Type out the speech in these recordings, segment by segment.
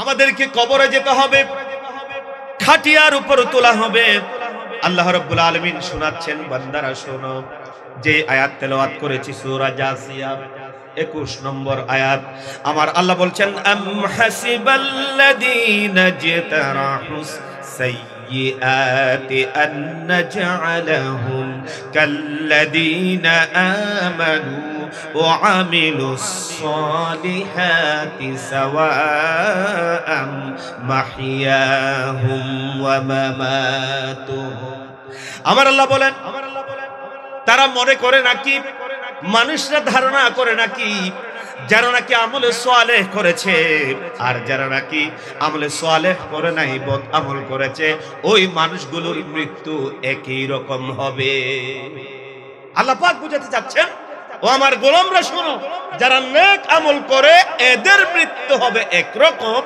আমাদেরকে কবরে যেতে হবে, খাটিয়ার উপর তোলা হবে। আল্লাহ রাব্বুল আলামিন শোনাচ্ছেন, বান্দারা শোনো, যে আয়াত তেলাওয়াত করেছি সূরা জাসিয়া 21 নম্বর আয়াত। আমার আল্লাহ বলছেন, আম হাসিবাল্লাযীনা জাতারাহুস সাইয়্যাতি আন নাজআলাহুম কাল্লাযীনা আমানু ওয়া আমিলুস সালিহাতি সাওয়াআম মাহইয়াহুম ওয়া মামাতুহুম। আমার আল্লাহ বলেন, তারা মনে করে নাকি, মানুষরা ধারণা করে নাকি, যারা নাকি আমলে সালেহ করেছে আর যারা নাকি আমলে সালেহ করে নাই, বদ আমল করেছে, ওই মানুষগুলোর মৃত্যু একই রকম হবে। আল্লাহ পাক বুঝাতে চাচ্ছেন, ও আমার গোলামরা শোনো, যারা নেক আমল করে এদের মৃত্যু হবে একরকম,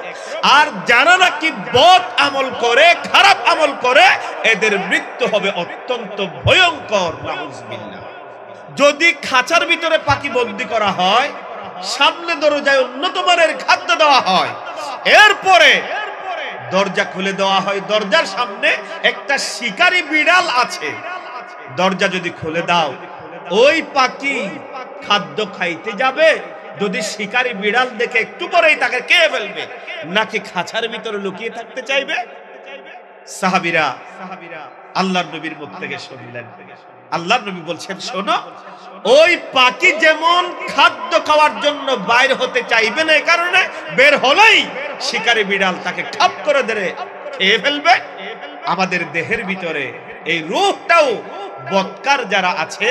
আর যারা নাকি বদ আমল করে, খারাপ আমল করে, এদের মৃত্যু হবে অত্যন্ত ভয়ঙ্কর। নাউজুবিল্লাহ। যদি খাঁচার ভিতরে পাখি বন্দী করা হয়, সামনে দরজায় উন্নত মানের খাদ্য দেওয়া হয়, এরপরে দরজা খুলে দেওয়া হয়, দরজার সামনে একটা শিকারী বিড়াল আছে, দরজা যদি খুলে দাও, ওই পাখি খাদ্য খাইতে যাবে, যদি শিকারী বিড়াল দেখে একটু পরেই তাকে খেয়ে ফেলবে, নাকি খাঁচার ভিতরে লুকিয়ে থাকতে চাইবে? সাহাবীরা আল্লাহর নবীর মুখ থেকে শুনলেন, আল্লাহর নবী বলছেন, শোনো, ওই পাখি যেমন খাদ্য খাওয়ার জন্য বাইর হতে চাইবে না, এই কারণে বের হলেই শিকারী বিড়াল তাকে খাপ করে ধরে খেয়ে ফেলবে, আমাদের দেহের ভিতরে এই রূহটাও বদকার যারা আছে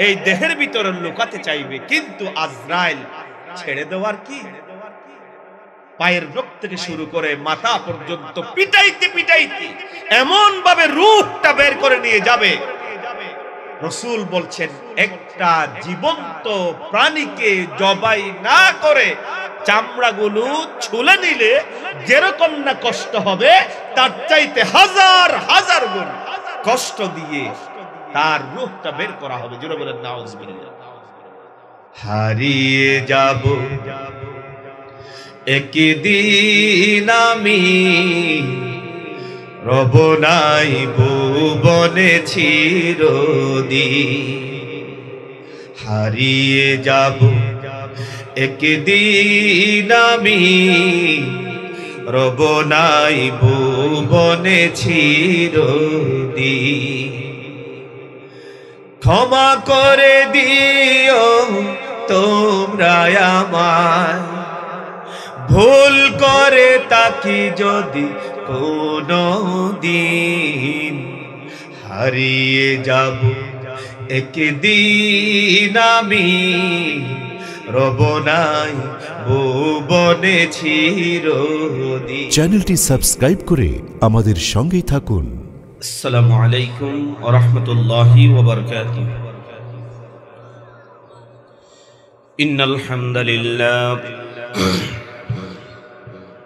এই দেহের ভিতরে লুকাতে চাইবে, কিন্তু আজরাইল ছেড়ে দেওয়ার কি, পায়ের নখ থেকে শুরু করে মাথা পর্যন্ত পিটাইতে পিটাইতে এমন ভাবে রূহটা বের করে নিয়ে যাবে। রাসূল বলছেন, একটা জীবন্ত প্রাণীকে জবাই না করে চামড়াগুলো ছুলে নিলে যেরকম না কষ্ট হবে, তার চাইতে হাজার হাজার গুণ কষ্ট দিয়ে তার রূহটা বের করা হবে। জোরে বলেন নাউজুবিল্লাহ। হারিয়ে যাব একদিন আমি, রব নাই ভুবনে চিরদিন। হারিয়ে যাব একদিন আমি, রব নাই ভুবনে চিরদিন। ক্ষমা করে দিও তোমরা আমায়, ভুল করে তাকি যদি কোনো দিন। হারিয়ে যাব একদিন আমি, রব নাই ভুবনে চিরদিন। চ্যানেলটি সাবস্ক্রাইব করে আমাদের সঙ্গেই থাকুন। আসসালামু আলাইকুম ওয়া রাহমাতুল্লাহি ওয়া বারাকাতুহু।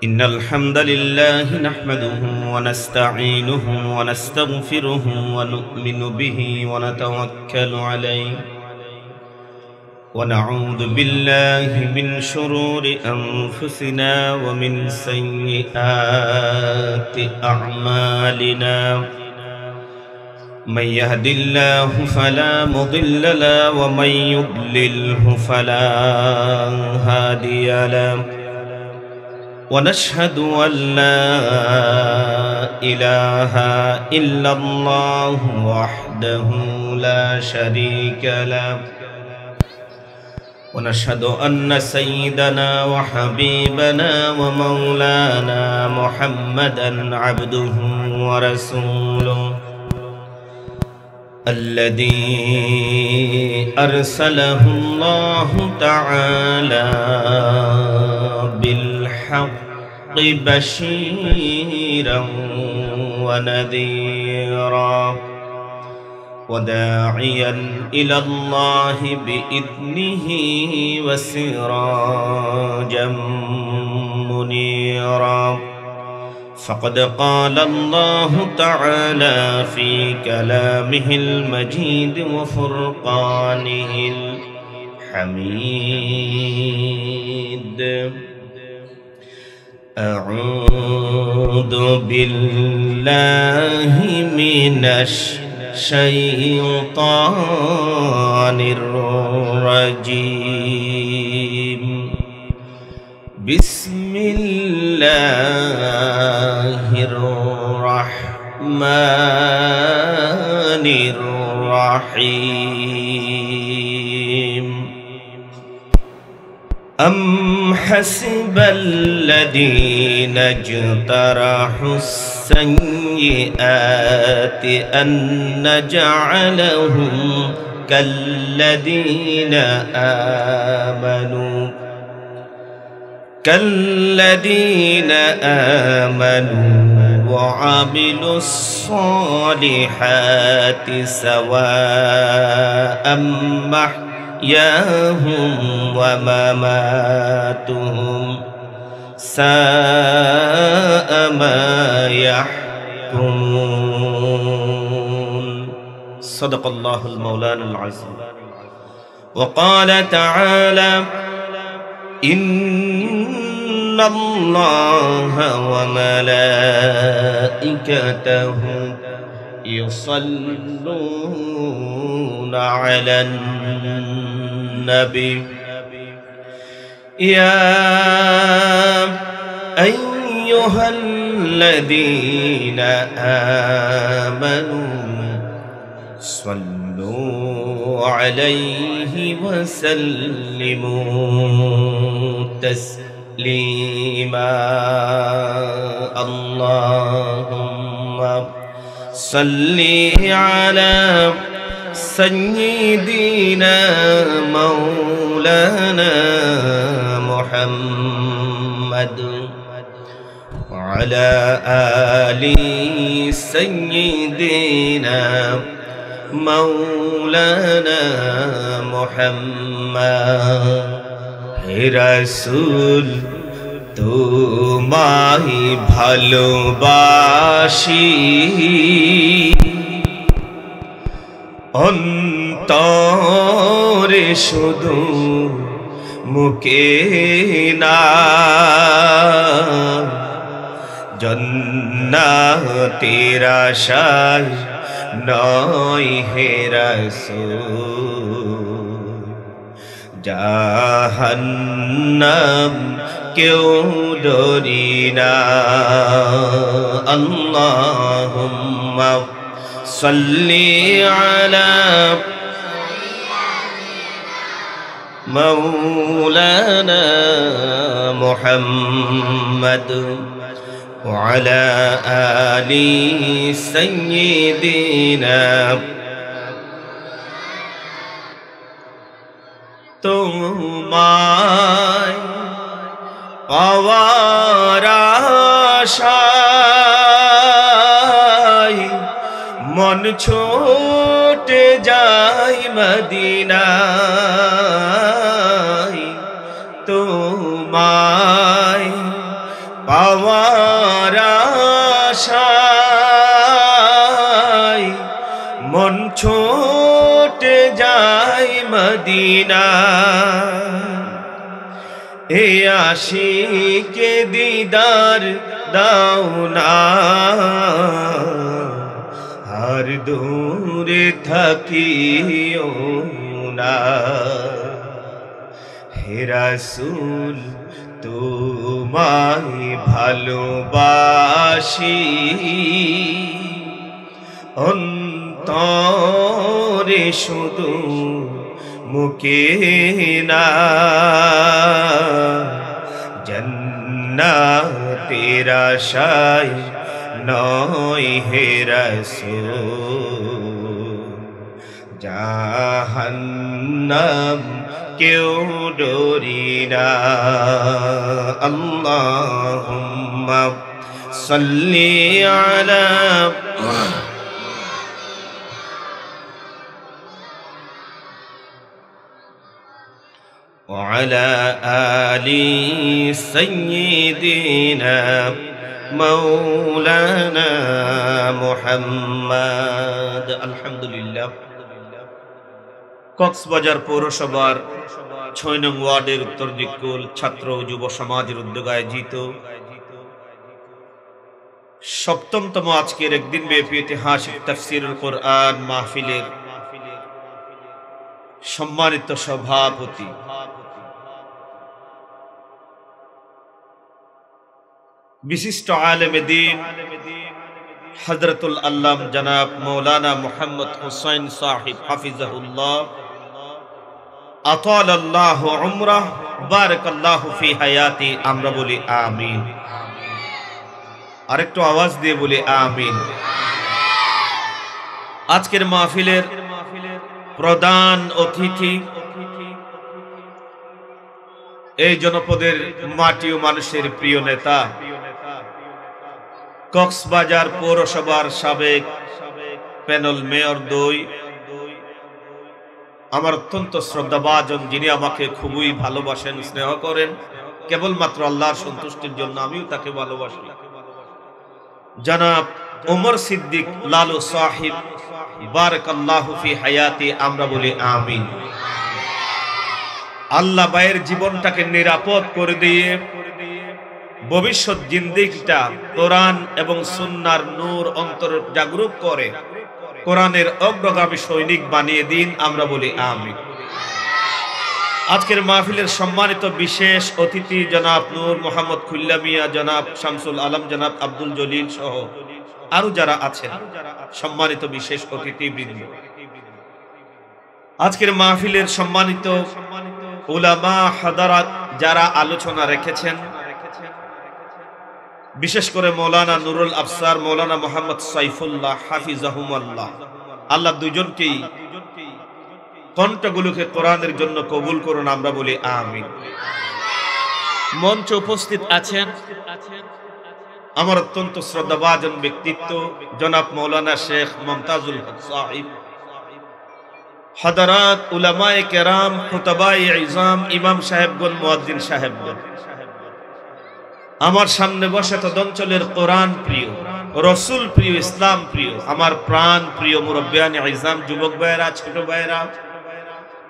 ইন্নাল হামদালিল্লাহ নাহমাদুহু ওয়া নাস্তাঈনুহু ওয়া নাস্তাগফিরুহু ওয়া নু'মিনু বিহি ওয়া নাতাওয়াক্কালু আলাইহি ওয়া নাউযু বিল্লাহি মিন শুরুরি আনফুসিনা ওয়া মিন সাইয়্যাতি আ'মালিনা। من يهد الله فلا مضل له ومن يضلله فلا هادي له ونشهد أن لا إله إلا الله وحده لا شريك له ونشهد أن سيدنا وحبيبنا ومولانا محمدا عبده ورسوله الذي أرسله الله تعالى بالحق بشيرا ونذيرا وداعيا إلى الله بإذنه وسراجا منيرا. فقد قال الله تعالى في كلامه المجيد وفرقانه الحميد أعوذ بالله من الشيطان الرجيم بسم الله الرحمن الرحيم أم حسب الذين اجترحوا السيئات أن نجعلهم كالذين آمنوا وعملوا الصالحات سواء محياهم ومماتهم ساء ما يحكمون صدق الله المولان العظيم وقال تعالى إن الله وملائكته يصلون على النبي يا أيها الذين آمنوا صلوا عليه وسلموا تسليما اللهم صل على سيدنا مولانا محمد وعلى آل سيدنا مولانا محمد হে রাসূল তোমায় ভালোবাসি অন্তরে শুধু মুখে না জান্নাতের আশায় নয় হে রাসূল জাহান্নাম কেউ ডরি না আল্লাহুম্মা সাল্লি আলা মাওলানা মুহাম্মদ وعلى آل سيدنا তোমায় পাওয়ার আশায় মন ছুটে যায় মদিনায় তোমায় পাওয়ার আশায় মন ছুটে যায় মদিনা এ আশিকে দিদার দাও না আর দূরে থাকিও না হে রাসূল তোমায় ভালোবাসি অন্তরে শুধু মুখে না জান্নাতের আশায় নয় হে রাসূল জাহান্নাম কেউ ডরি না আল্লাহুম্মা সাল্লি আলা وعلى آل سيدنا مولانا محمد الحمد لله কক্সবাজার পৌরসভার ৬ নং ওয়ার্ডের উত্তর দিকুল ছাত্র ও যুব সমাজের উদ্যোগে আয়োজিত সপ্তমতম আজকের একদিন ব্যাপী ঐতিহাসিক তাফসীরুল কোরআন মাহফিলের সম্মানিত সভাপতি বিশিষ্ট আলেমে দ্বীন হযরতুল আল্লাম জনাব মাওলানা মুহাম্মদ হুসাইন সাহিব হাফিজাহুল্লাহ আতালাল্লাহু উমরাহ বারাকাল্লাহু ফি হায়াতি। আমরা বলি আমিন। আরেকটু আওয়াজ দিয়ে বলি আমিন। আজকের মাহফিলের প্রধান অতিথি এই জনপদের মাটি ও মানুষের প্রিয় নেতা, কক্সবাজার পৌরসভার সাবেক প্যানেল মেয়র 2, আমার অত্যন্ত শ্রদ্ধাভাজন, যিনি আমাকে খুবই ভালোবাসেন, স্নেহ করেন, কেবলমাত্র আল্লাহর সন্তুষ্টির জন্য আমিও তাকে ভালোবাসি, জনাব ওমর সিদ্দিক লালু সাহিব বারাকাল্লাহু ফি হায়াতি। আমরা বলি আমিন। আল্লাহ ভাইয়ের জীবনটাকে নিরাপদ করে দিয়ে ভবিষ্যৎ জিন্দেগিটা কোরআন এবং সুন্নাহর নূর অন্তর জাগরুক করে কোরআনের অগ্রগামী সৈনিক বানিয়ে দিন। আমরা বলি আমিন। আজকের মাহফিলের সম্মানিত বিশেষ অতিথি জনাব নূর মোহাম্মদ খুল্লা মিয়া, জনাব শামসুল আলম, জনাব আব্দুল জলিল সহ আরো যারা আছেন সম্মানিত বিশেষ অতিথি বৃন্দ, আজকের মাহফিলের সম্মানিত উলামা হাদারাত যারা আলোচনা রেখেছেন, বিশেষ করে মৌলানা নুরুল আফসার, মৌলানা মোহাম্মদ সাইফুল্লাহ হাফিজাহুমাল্লাহ, আল্লাহ দুজনকেই কণ্ঠগুলোকে কোরআনের জন্য কবুল করুন। আমরা বলি আমিন। মঞ্চে উপস্থিত আছেন আমার অত্যন্ত শ্রদ্ধাভাজন ব্যক্তিত্ব জনাব মৌলানা শেখ মুমতাজুল হক সাহিব, হাদারাত উলামায়ে কেরাম, খুতাবায়ে ইজাম, ইমাম সাহেবগণ, মুয়াজ্জিন সাহেবগণ, আমার সামনে বসে তদঞ্চলের কোরআন প্রিয়, রসুল প্রিয়, ইসলাম প্রিয়, আমার প্রাণ প্রিয় মুরব্বিয়ানে ইজাম, যুবক ভাইয়েরা, ছোট ভাইয়েরা,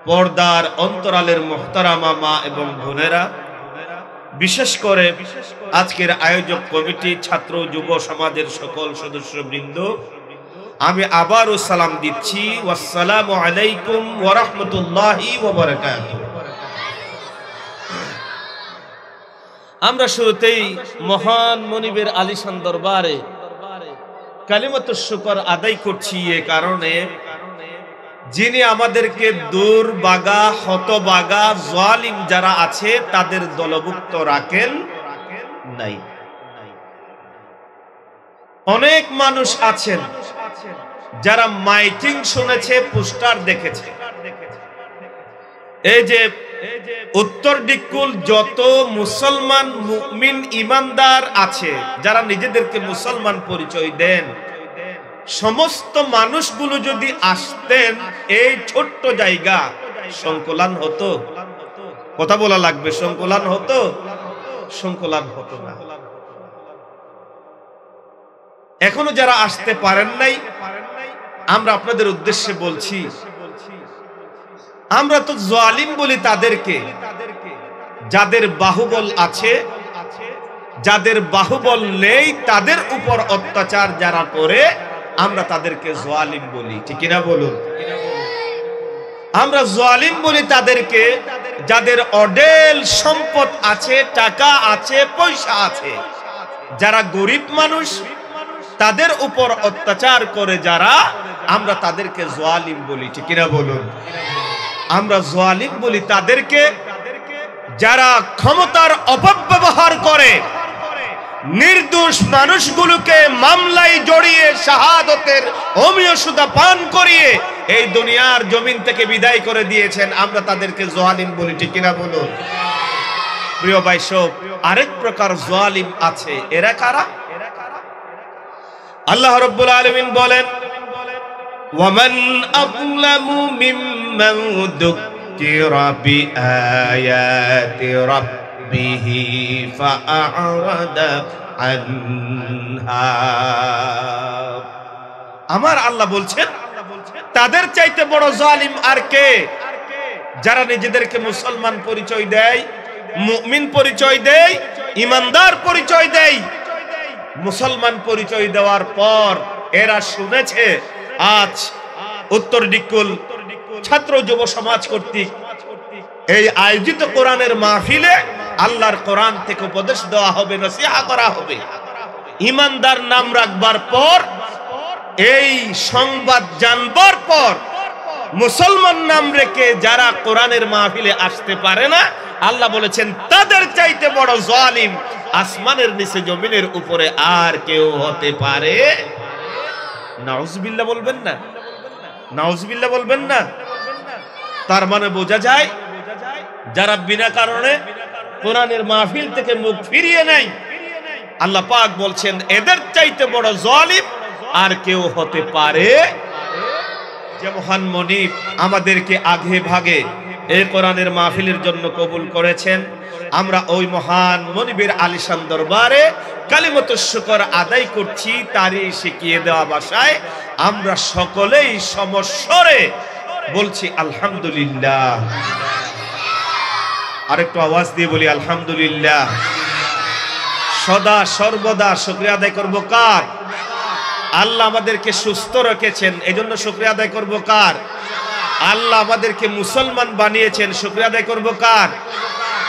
পর্দার অন্তরালের মুহতারামা মা এবং বোনেরা, বিশেষ করে আজকের আয়োজক কমিটি, ছাত্র যুব সমাজের সকল সদস্যবৃন্দ, আমি আবারও সালাম দিচ্ছি। আসসালামু আলাইকুম ওয়া রাহমাতুল্লাহি ওয়া বারাকাতুহু। আমরা শুরুতেই মহান মনিবের আলিশান দরবারে কালিমাতুশ শুকর আদায় করছি এ কারণে, যিনি আমাদেরকে দুর্ভাগা, হতভাগা, জালিম যারা আছে তাদের দলভুক্ত রাখেন নাই। অনেক মানুষ আছেন যারা মাইকিং শুনেছে, পোস্টার দেখেছে, এই যে উত্তর দিকুল যত মুসলমান মুমিন ইমানদার আছে, যারা নিজেদেরকে মুসলমান পরিচয় দেন, সমস্ত মানুষগুলো যদি আসতেন এই ছোট্ট জায়গা, সংকলন হতো? কথা বলা লাগবে, সংকলন হতো? সংকলন হতো না। এখনো যারা আসতে পারেন নাই, আমরা আপনাদের উদ্দেশ্যে বলছি, আমরা তো জালিম বলি তাদেরকে, যাদের বাহুবল আছে, যাদের বাহুবল নেই তাদের উপর অত্যাচার যারা করে, আমরা তাদেরকে জালিম বলি। ঠিক কিনা বলুন? আমরা জালিম বলি তাদেরকে যাদের অঢেল সম্পদ আছে, টাকা আছে, পয়সা আছে, যারা গরিব মানুষ তাদের উপর অত্যাচার করে যারা, আমরা তাদেরকে জালিম বলি। ঠিক কিনা বলুন? আমরা জালিম বলি তাদেরকে যারা ক্ষমতার অপব্যবহার করে নির্দোষ মানুষগুলোকে মামলায় জড়িয়ে শাহাদতের হোমিও সুধা পান করিয়ে এই দুনিয়ার জমিন থেকে বিদায় করে দিয়েছেন, আমরা তাদেরকে জালিম বলি। ঠিক কিনা বলুন? প্রিয় ভাই সব, আরেক প্রকার জালিম আছে। এরা কারা? আল্লাহ রাব্বুল আলামিন বলেন, ওয়ামান আযলামু মিম্মান যুকিরা বিআয়াতি রাব্বিহি ফাআরাদা আনহা। আমার আল্লাহ বলছেন, তাদের চাইতে বড় জালিম আর কে? যারা নিজেদেরকে মুসলমান পরিচয় দেয়, মুমিন পরিচয় দেয়, ইমানদার পরিচয় দেয়, মুসলমান পরিচয় দেওয়ার পর এরা শুনেছে আজ উত্তর দিকুল ছাত্র যুব সমাজ কর্তৃক এই আয়োজিত কোরআনের মাহফিলে আল্লাহর কোরআন থেকে উপদেশ দেওয়া হবে, নসিহত করা হবে। ইমানদার নাম রাখবার পর, এই সংবাদ জানবার পর মুসলমান নাম রেখে যারা কোরআনের মাহফিলে আসতে পারে না, আল্লাহ বলেছেন তাদের চাইতে বড় জালিম আসমানের নিচে জমিনের উপরে আর কেউ হতে পারে। নাউজুবিল্লাহ বলবেন না, নাউজুবিল্লাহ বলবেন না। তার মানে বোঝা যায় যারা বিনা কারণে কোরআনের মাহফিল থেকে মুখ ফিরিয়ে নেয়, আল্লাহ পাক বলছেন এদের চাইতে বড় জালিম আর কেউ হতে পারে। যে মহান মনিব আমাদেরকে আগে ভাগে এই কোরআনের মাহফিলের জন্য কবুল করেছেন, আমরা ওই মহান মনিবের আলিশান দরবারে কালিমাতুশ শুকর আদায় করছি। তারই শিখিয়ে দেওয়া ভাষায় আমরা সকলেই সমস্বরে বলছি আলহামদুলিল্লাহ। আরেকটু আওয়াজ দিয়ে বলি আলহামদুলিল্লাহ। সদা সর্বদা শুকরিয়া আদায় করব কার? আল্লাহ আমাদেরকে সুস্থ রেখেছেন, এজন্য শুকরিয়া আদায় করব কার? আল্লাহ আমাদেরকে মুসলমান বানিয়েছেন, শুকরিয়া আদায় করব কার?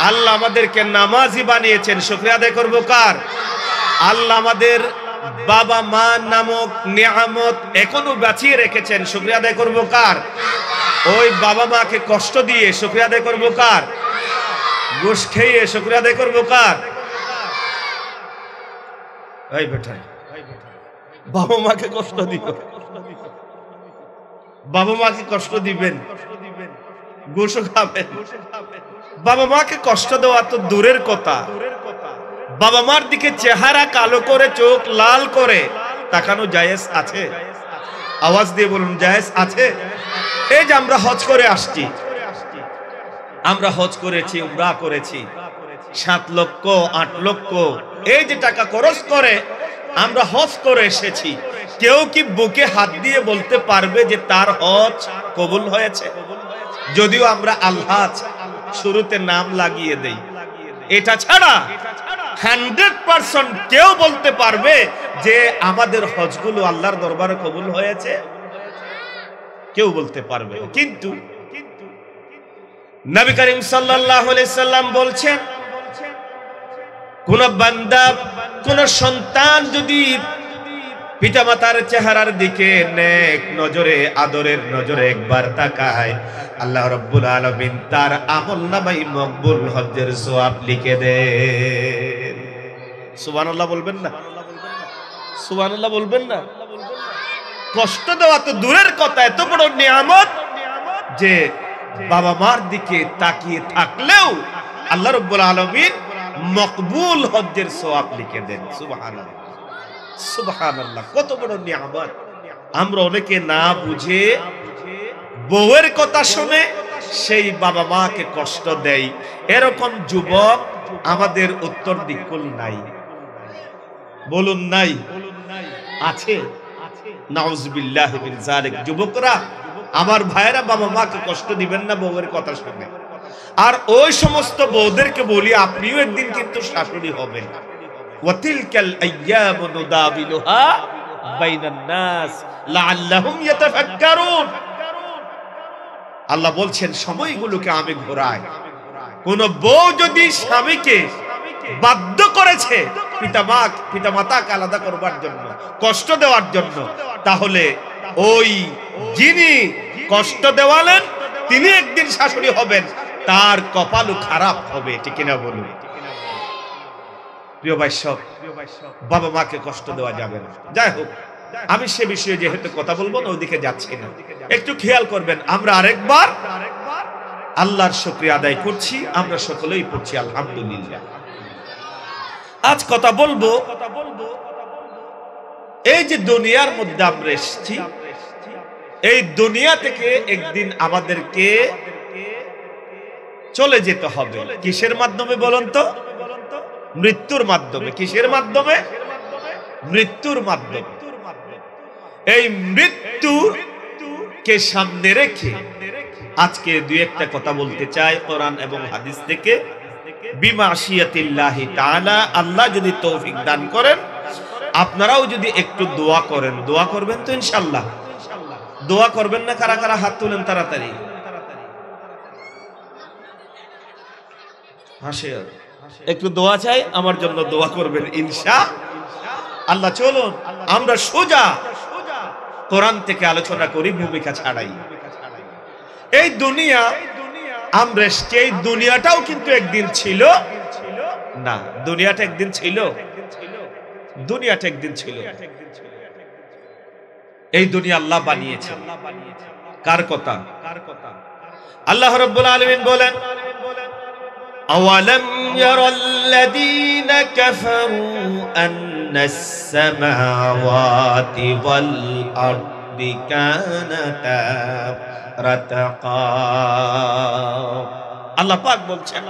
আল্লাহ আমাদেরকে নামাজি বানিয়েছেন, শুকরিয়া আদায় করব কার? আল্লাহ আমাদের বাবা মা নামক নিয়ামত এখনো বাঁচিয়ে রেখেছেন, শুকরিয়া আদায় করব কার? ওই বাবা মাকে কষ্ট দিয়ে শুকরিয়া আদায় করব কার? ঘুষ খেয়ে শুকরিয়া আদায় করব কার? এই বেটা, বাবা মাকে কষ্ট দিব, বাবা মাকে কষ্ট দিবেন, ঘুষও খাবেন। বাবা মাকে কষ্ট দেওয়া তো দূরের কথা, বাবা মার দিকে চেহারা কালো করে চোখ লাল করে তাকানো জায়েজ আছে? আওয়াজ দিয়ে বলুন জায়েজ আছে? এই যে আমরা হজ করে আসছি, আমরা হজ করেছি, উমরা করেছি, 7 লক্ষ 8 লক্ষ এই যে টাকা খরচ করে আমরা হজ করে এসেছি, কেউ কি বুকে হাত দিয়ে বলতে পারবে যে তার হজ কবুল হয়েছে? যদিও আমরা আল্লাহ শুরুতে নাম লাগিয়ে দেই, এটা ছাড়া 100% কেউ বলতে পারবে যে আমাদের হজগুলো আল্লাহর দরবারে কবুল হয়েছে? কেউ বলতে পারবে। কিন্তু নবী করিম সাল্লাল্লাহু আলাইহি সাল্লাম বলছেন, কোন বান্দা কোন সন্তান যদি পিতামাতার চেহারার দিকে নেক নজরে আদরের নজরে একবার তাকায়, আল্লাহ রাব্বুল আলামিন তার আমলনামায় মকবুল হজ্জের সওয়াব লিখে দেন। সুবহানাল্লাহ বলবেন না? সুবহানাল্লাহ বলবেন না? কষ্ট দেওয়া তো দূরের কথা, এত বড় নিয়ামত যে বাবা মার দিকে তাকিয়ে থাকলেও আল্লাহ রাব্বুল আলামিন মকবুল হজ্জের সওয়াব লিখে দেন। সুবহানাল্লাহ, সুবহানাল্লাহ, কত বড় নিয়ামত। আমরা অনেকে না বুঝে বউয়ের কথা শুনে সেই বাবা মাকে কষ্ট দেয়। এরকম যুবক আমাদের উত্তর দিকুল নাই, বলুন নাই? আছে? নাউজুবিল্লাহি মিন যালিক। যুবকরা, আমার ভাইয়েরা, বাবা মাকে কষ্ট দিবেন না বউয়ের কথা শুনে। আর ওই সমস্ত বউদেরকে বলি, আপনিও একদিন কিন্তু শাশুড়ি হবেন। ওয়াতিলকাল আইয়ামু নুদাবিলুহা বাইনান নাস লাআল্লাহুম ইয়াতাফাক্কারুন। আল্লাহ বলছেন সময়গুলোকে আমি ঘোরাই। কোন বউ যদি স্বামীকে বাধ্য করেছে পিতামাতাকে আলাদা করবার জন্য, কষ্ট দেওয়ার জন্য, তাহলে ওই যিনি কষ্ট দেওয়ালেন তিনি একদিন শাশুড়ি হবেন, তার কপালও খারাপ হবে। ঠিক না বলুন? প্রিয় ভাই, সব বাবা মাকে কষ্ট দেওয়া যাবে না। যাই হোক, আমি সে বিষয়ে যেহেতু কথা বলবো না, ওইদিকে যাচ্ছি না। একটু খেয়াল করবেন, আমরা আরেকবার আল্লাহর শুকরিয়া আদায় করছি, আমরা সকলেই পড়ছি আলহামদুলিল্লাহ। আজ কথা বলবো এই যে দুনিয়ার মধ্যে আমরা এসেছি, এই দুনিয়া থেকে একদিন আমাদেরকে চলে যেতে হবে। কিসের মাধ্যমে বলুন তো? মৃত্যুর মাধ্যমে। কিসের মাধ্যমে? মৃত্যুর মাধ্যমে। এই মৃত্যুকে সামনে রেখে আজকে দুই একটা কথা বলতে চাই কোরআন এবং হাদিস থেকে। বিমাশিয়াতিল্লাহি তাআলা, আল্লাহ যদি তৌফিক দান করেন, আপনারাও যদি একটু দোয়া করেন, দোয়া করবেন তো ইনশাআল্লাহ? দোয়া করবেন না? কারা কারা হাত তুলেন তাড়াতাড়ি। হাসে, একটু দোয়া চাই, আমার জন্য দোয়া করবেন ইনশাআল্লাহ। চলুন আমরা সোজা কোরআন থেকে আলোচনা করি, ভূমিকা ছাড়াই। এই দুনিয়া আমরা এই দুনিয়াটাও কিন্তু একদিন ছিল না। দুনিয়াটা একদিন ছিল, দুনিয়াটা একদিন ছিল। এই দুনিয়া আল্লাহ বানিয়েছে। কার কথা? আল্লাহ রাব্বুল আলামিন বলেন, আওয়ালাম ইয়ারাল্লাযীনা কাফারু আন্নাস সামাওয়াতি ওয়াল আরদি কানাতা রাতাকা। আল্লাহ পাক বলছেন,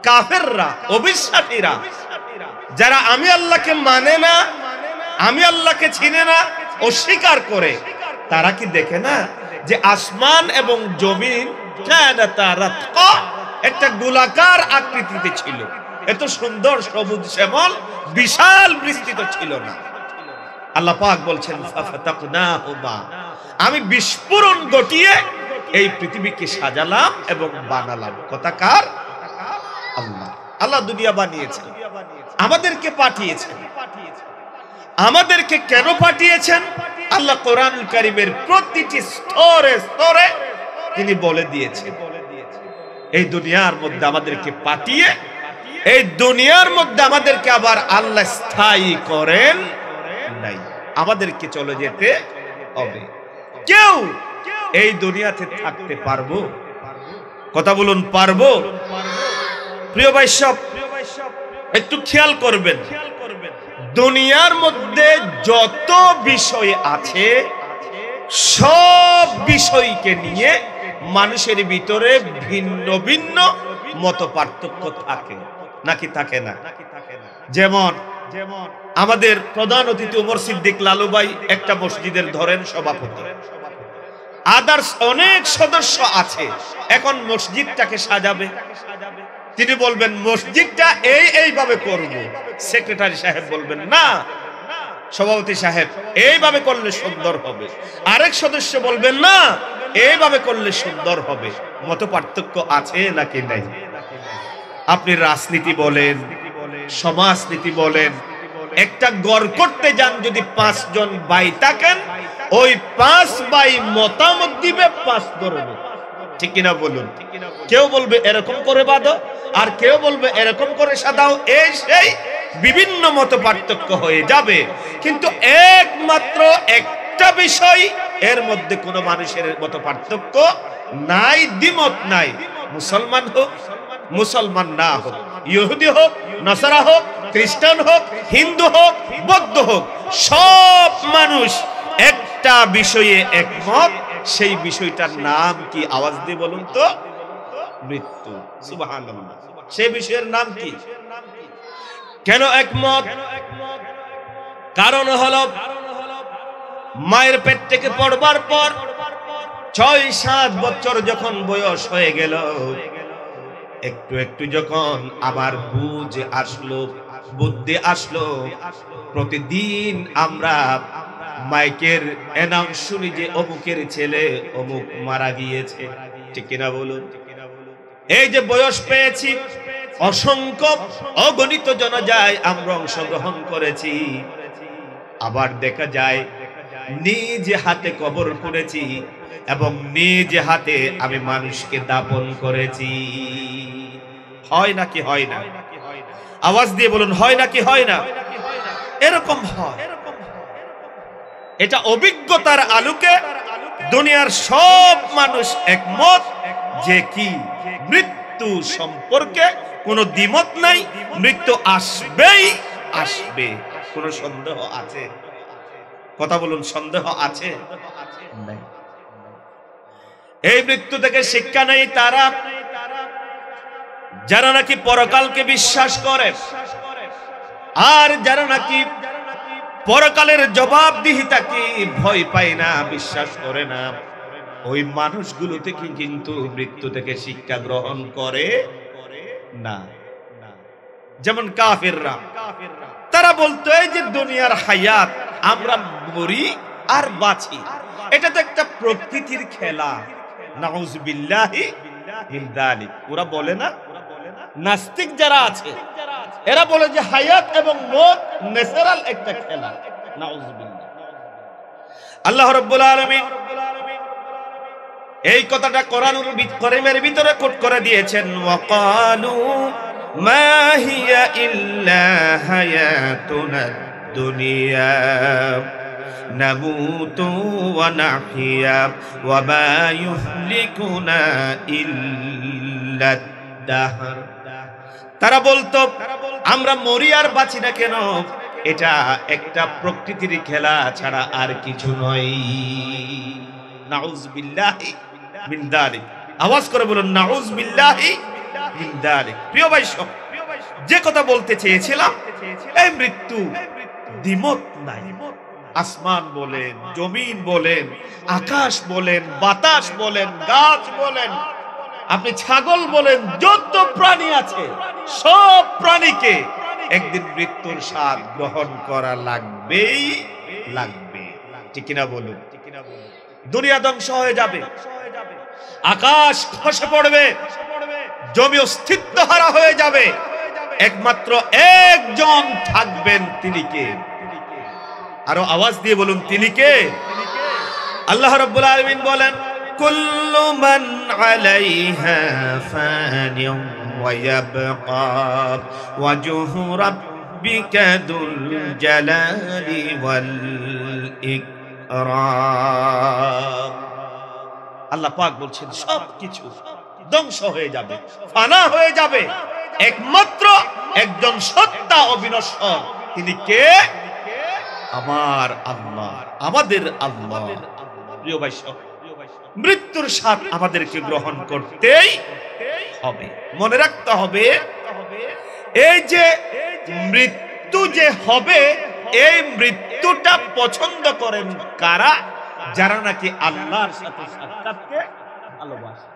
কাফেররা, অবিশ্বাসীরা, যারা আমি আল্লাহকে মানে না, আমি আল্লাহকে চিনে না, অস্বীকার করে, তারা কি দেখে না যে আসমান এবং জমিন কানাতা রাতকা একটা গোলাকার আকৃতিতে ছিল। এত সুন্দর সবুজ শ্যামল বিশাল বিস্তৃত ছিল না। আল্লাহ পাক বলছেন, ফাফাতাকনাহুমা, আমি বিস্ফোরণ ঘটিয়ে এই পৃথিবীকে সাজালাম এবং বানালাম। কথা কার? আল্লাহ। আল্লাহ দুনিয়া বানিয়েছেন, আমাদেরকে পাঠিয়েছেন। আমাদেরকে কেন পাঠিয়েছেন? আল্লাহ কোরআনুল কারীমের প্রতিটি স্তরে স্তরে তিনি বলে দিয়েছেন। এই দুনিয়ার মধ্যে আমাদেরকে পাঠিয়ে এই দুনিয়ার মধ্যে আমাদেরকে আবার আল্লাহ স্থায়ী করেন নাই, আমাদেরকে চলে যেতে হবে। কেউ এই দুনিয়াতে থাকতে পারবো? কথা বলুন, পারবো? প্রিয় ভাই সব একটু খেয়াল করবেন, দুনিয়ার মধ্যে যত বিষয় আছে সব বিষয়কে নিয়ে মানুষের ভিতরে ভিন্ন ভিন্ন মত পার্থক্য থাকে নাকি থাকে না? যেমন আমাদের প্রধান অতিথি ওমর সিদ্দিক লালু ভাই একটা মসজিদের ধরেন সভাপতি, আদার্স অনেক সদস্য আছে। এখন মসজিদটাকে সাজাবে, তিনি বলবেন মসজিদটা এইভাবে করব। সেক্রেটারি সাহেব বলবেন না, সভাপতি সাহেব এইভাবে করলে সুন্দর হবে। আরেক সদস্য বলবেন না, এইভাবে করলে সুন্দর হবে। মত পার্থক্য আছে নাকি নাই? আপনি রাজনীতি বলেন, সমাজনীতি বলেন, একটা গড় করতে যান, যদি 5 জন ভাই থাকেন, ওই 5 ভাই মতামত দিবে 5 ধরনের, ঠিক কিনা বলুন? কেউ বলবে এরকম করে বাঁধো, আর কেউ বলবে এরকম করে সাজাও। এই সেই বিভিন্ন মত পার্থক্য হয়ে যাবে, কিন্তু একমাত্র একটা বিষয়, এর মধ্যে কোনো মানুষের মত পার্থক্য নাই, দ্বিমত নাই। মুসলমান হোক, মুসলমান না হোক, ইহুদি হোক, নাসারা হোক, খ্রিস্টান হোক, হিন্দু হোক, বৌদ্ধ হোক, সব মানুষ একটা বিষয়ে একমত। সেই বিষয়টার নাম কি? আওয়াজ দিয়ে বলুন তো। মৃত্যু। সুবহানাল্লাহ। সেই বিষয়ের নাম কি? কেন একমত? কারণ হলো মায়ের পেট থেকে পড়বার পর 6-7 বছর যখন বয়স হয়ে গেল, একটু একটু যখন আবার বুঝ আসলো, বুদ্ধি আসলো, প্রতিদিন আমরা মাইকের অ্যানাউন্স শুনি যে অমুকের ছেলে অমুক মারা গিয়েছে, ঠিক কিনা বলুন? এই যে বয়স পেয়েছি, অসংখ্য অগণিত জন যায় আমরা অংশগ্রহণ করেছি। আবার দেখা যায় নিজ হাতে কবর করেছি এবং নিজ হাতে আমি মানুষকে দাপন করেছি। হয় নাকি হয় না? আওয়াজ দিয়ে বলুন, হয় নাকি হয় না? এরকম হয়। এটা অভিজ্ঞতার আলোকে দুনিয়ার সব মানুষ একমত যে কি মৃত্যু সম্পর্কে কোনো দ্বিমত নাই, মৃত্যু আসবেই আসবে। কোনো সন্দেহ আছে? কথা বলুন, সন্দেহ আছে? এই মৃত্যু থেকে শিক্ষা নেই তারা যারা নাকি পরকালকে বিশ্বাস করে, আর যারা নাকি পরকালের জবাবদিহিতাকে ভয় পায় না, বিশ্বাস করে না, ওই মানুষগুলো থেকে কিন্তু মৃত্যু থেকে শিক্ষা গ্রহণ করে না। যেমন কাফেররা, তারা বলতো এই যে দুনিয়ার হায়াত, আমরা মরি আর বাঁচি, এটা তো একটা প্রকৃতির খেলা। নাউযুবিল্লাহি মিন যালিক। ওরা বলে না, নাস্তিক যারা আছে এরা বলে যে হায়াত এবং মওত ন্যাচারাল একটা খেলা। নাউযুবিল্লাহ। আল্লাহ রাব্বুল আলামিন এই কথাটা কোরআনুল কারীমের ভিতরে কোট করে দিয়েছেন, ওয়াকালু মা হিয়া ইল্লা হায়াতুনাদ দুনিয়া নামুতু ওয়া নাহইয়া ওয়া মা ইউহলিকুনা ইল্লাদ দাহর। তারা বলতো আমরা মরি আর বাঁচি না কেন, এটা একটা প্রকৃতির খেলা ছাড়া আর কিছু নয়। নাউযুবিল্লাহি মিন যালিক। আওয়াজ করে বলুন নাউযুবিল্লাহি মিন যালিক। প্রিয় ভাই সব, যে কথা বলতে চেয়েছিলাম, এই মৃত্যু দ্বিমত নাই। আসমান বলেন, জমিন বলেন, আকাশ বলেন, বাতাস বলেন, গাছ বলেন, আপনি ছাগল বলেন, যত প্রাণী আছে সব প্রাণীকে একদিন মৃত্যুর স্বাদ গ্রহণ করা লাগবেই লাগবে। ঠিক কিনা বলুন? দুনিয়া ধ্বংস হয়ে যাবে, আকাশ খসে পড়বে, জমি অস্তিত্ব হারা হয়ে যাবে, একমাত্র একজন থাকবেন, তিনি কে? আরো আওয়াজ দিয়ে বলুন, তিনি কে? আল্লাহ রাব্বুল আলামিন বলেন, কুল্লু মান আলাইহা ফানিন ওয়া ইয়াবকা ওয়াজহু রাব্বিকা যুল জালালি ওয়াল ইকরাম। আল্লাহ পাক বলছেন সবকিছু ধ্বংস হয়ে যাবে, ফানা হয়ে যাবে, একমাত্র একজন সত্তা অবিনশ্বর, তিনি কে? আমার আল্লাহ, আমাদের আল্লাহ। প্রিয় ভাই সব, মৃত্যুর স্বাদ আমাদেরকে গ্রহণ করতেই হবে। মনে রাখতে হবে, এই যে মৃত্যু যে হবে, এই মৃত্যুটা পছন্দ করেন কারা? যারা নাকি আল্লাহর সাথে সাক্ষাৎকে ভালোবাসে।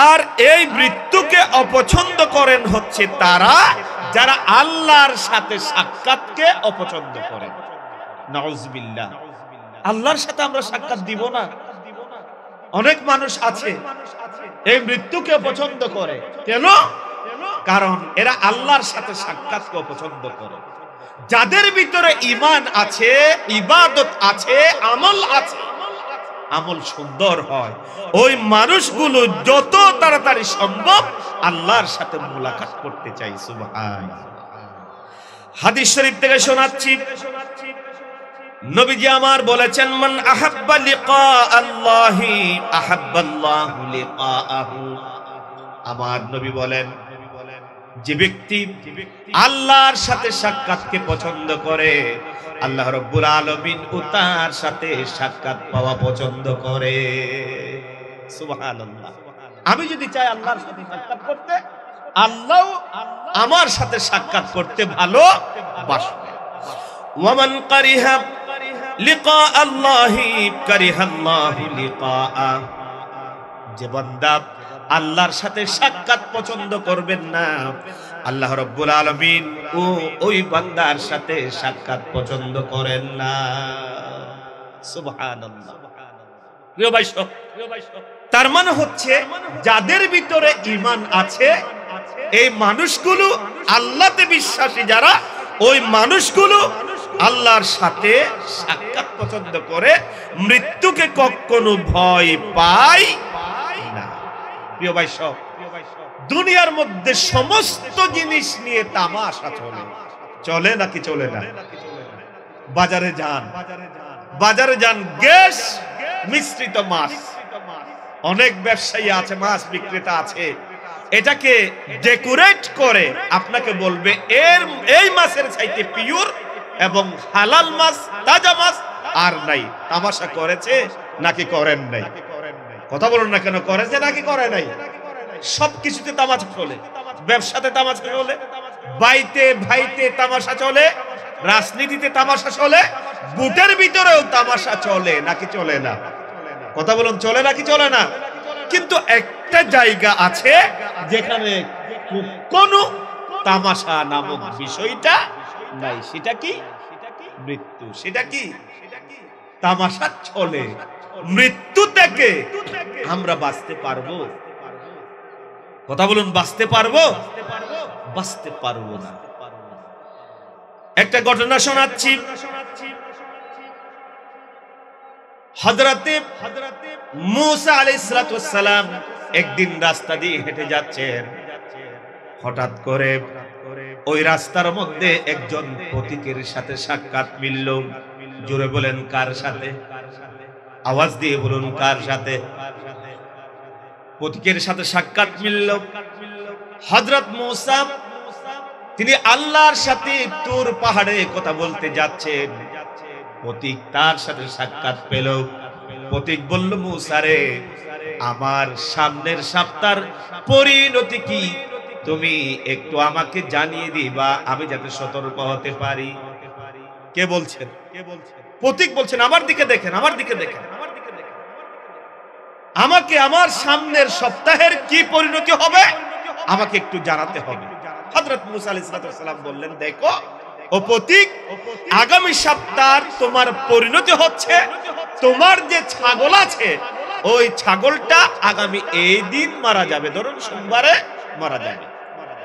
আর এই মৃত্যুকে অপছন্দ করেন হচ্ছে তারা যারা আল্লাহর সাথে সাক্ষাৎকে অপছন্দ করেন। নাউযুবিল্লাহ। আল্লাহর সাথে আমরা সাক্ষাৎ দিব না। অনেক মানুষ আছে এই মৃত্যুকে পছন্দ করে। কেন? কারণ এরা আল্লাহর সাথে সাক্ষাৎকে অপছন্দ করে। যাদের ভিতরে ঈমান আছে, ইবাদত আছে, আমল আছে, আমল সুন্দর হয়, ওই মানুষগুলো যত তাড়াতাড়ি সম্ভব আল্লাহর সাথে মুলাকাত করতে চাই। সুবহানাল্লাহ। হাদিস শরীফ থেকে শোনাচ্ছি, নবীজি আমার বলেছেন, মান আহাব্বা লিকা আল্লাহি আহাব্বাল্লাহু লিকাআহু। আমার নবী বলেন, যে ব্যক্তি আল্লাহর সাথে সাক্ষাৎকে পছন্দ করে, আল্লাহ রাব্বুল আলামিন ও তার সাথে সাক্ষাৎ পাওয়া পছন্দ করে। সুবহানাল্লাহ। আমি যদি চাই আল্লাহর সাথে সাক্ষাৎ করতে, আল্লাহ আমার সাথে সাক্ষাৎ করতে ভালোবাসবে। ওয়ামান কারিহা লিকা আল্লাহি কারিহাল্লাহু লিকাআ। যে বান্দা আল্লাহর সাথে সাক্ষাৎ পছন্দ করবেন না, আল্লাহ রাব্বুল আলামিন ও ওই বান্দার সাথে সাক্ষাৎ পছন্দ করেন না। সুবহানাল্লাহ। প্রিয় ভাই সব, তার মানে হচ্ছে যাদের ভিতরে ঈমান আছে, এই মানুষগুলো আল্লাহতে বিশ্বাসী যারা, ওই মানুষগুলো আল্লাহর সাথে সাক্ষাৎ পছন্দ করে, মৃত্যুকে কখনো ভয় পায় না। প্রিয় ভাই সব, দুনিয়ার মধ্যে সমস্ত জিনিস নিয়ে তামাশা চলে, চলে নাকি চলে না? বাজারে যান, বাজারে যান, গ্যাস মিশ্রিত মাছ, অনেক ব্যবসায়ী আছে, মাছ বিক্রেতা আছে, এটাকে ডেকোরেট করে আপনাকে বলবে এই মাছের চাইতে পিওর এবং হালাল মাছ, তাজা মাছ আর নাই। তামাশা করেছে নাকি করেন নাই? কথা বলুন না কেন, করেছে নাকি করে নাই? সবকিছুতে তামাশা চলে, ব্যবসাতে তামাশা চলে, বাইতে ভাইতে তামাশা চলে, রাজনীতিতে তামাশা চলে, বুটের ভিতরেও তামাশা চলে নাকি চলে না? কথা বলুন, চলে নাকি চলে না? কিন্তু একটা জায়গা আছে যেখানে কোনো তামাশা নামক বিষয়টা নাই। সেটা কি? মৃত্যু। সেটা কি? তামাশা চলে। মৃত্যু থেকে আমরা বাঁচতে পারবো? কথা বলুন, বাঁচতে পারবো? বাঁচতে পারবো না। একটা ঘটনা শোনাচ্ছি। হযরতে মূসা আলাইহিস সালাম একদিন রাস্তা দিয়ে হেঁটে যাচ্ছেন। হঠাৎ করে ওই রাস্তার মধ্যে একজন পথিকের সাথে সাক্ষাৎ মিলল। জোরে বলেন, কার সাথে? আওয়াজ দিয়ে বলুন, কার সাথে? পথিকের সাথে সাক্ষাৎ মিলল। হযরত মূসা তিনি আল্লাহর সাথে তুর পাহাড়ে কথা বলতে যাচ্ছেন। পথিক তার সাথে সাক্ষাৎ পেল। পথিক বলল, মূসা রে, আমার সামনের সপ্তাহের পরিণতি কি তুমি একটু আমাকে জানিয়ে দিবা, আমি যাতে সতর্ক হতে পারি। কে বলছেন? পথিক বলছেন, আমার দিকে দেখেন, আমার দিকে দেখেন, আমাকে আমার সামনের সপ্তাহের কি পরিণতি হবে আমাকে একটু জানাতে হবে। হযরত মূসা আলাইহিস সালাম বললেন, দেখো ও পথিক, আগামী সপ্তাহ তোমার পরিণতি হচ্ছে তোমার যে ছাগল আছে ওই ছাগলটা আগামী এই দিন মারা যাবে। ধরুন সোমবারে মারা যাবে।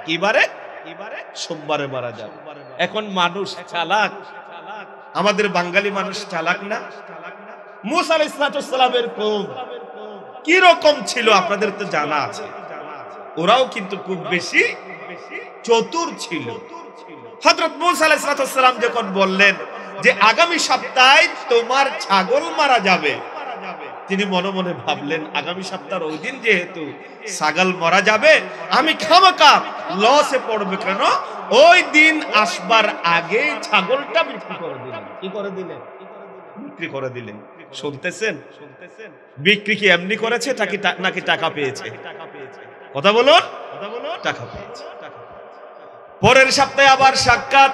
কি বারে? সোমবারে মারা যাবে। এখন মানুষ চালাক, আমাদের বাঙালি মানুষ চালাক না? মূসা আলাইহিস সালামের কওম কি রকম ছিল আপনাদের তো জানা আছে। ওরাও কিন্তু খুব বেশি চতুর ছিল। হযরত মূসা আলাইহিস সালাম যখন বললেন যে আগামী সপ্তাহে তোমার ছাগল মারা যাবে, তিনি মনে মনে ভাবলেন, আগামী সপ্তাহের ওই দিন যেহেতু ছাগল মারা যাবে, আমি খামকা লসে পড়বে কেন? ওই দিন আসবার আগে ছাগলটা বিক্রি করে দিলেন। কি করে দিলেন? বিক্রি করে দিলেন। শুনতেছেন? বিক্রি কি এমনি করেছে নাকি টাকা পেয়েছে? কথা বলুন, টাকা পেয়েছে। পরের সপ্তাহে আবার সাক্ষাৎ।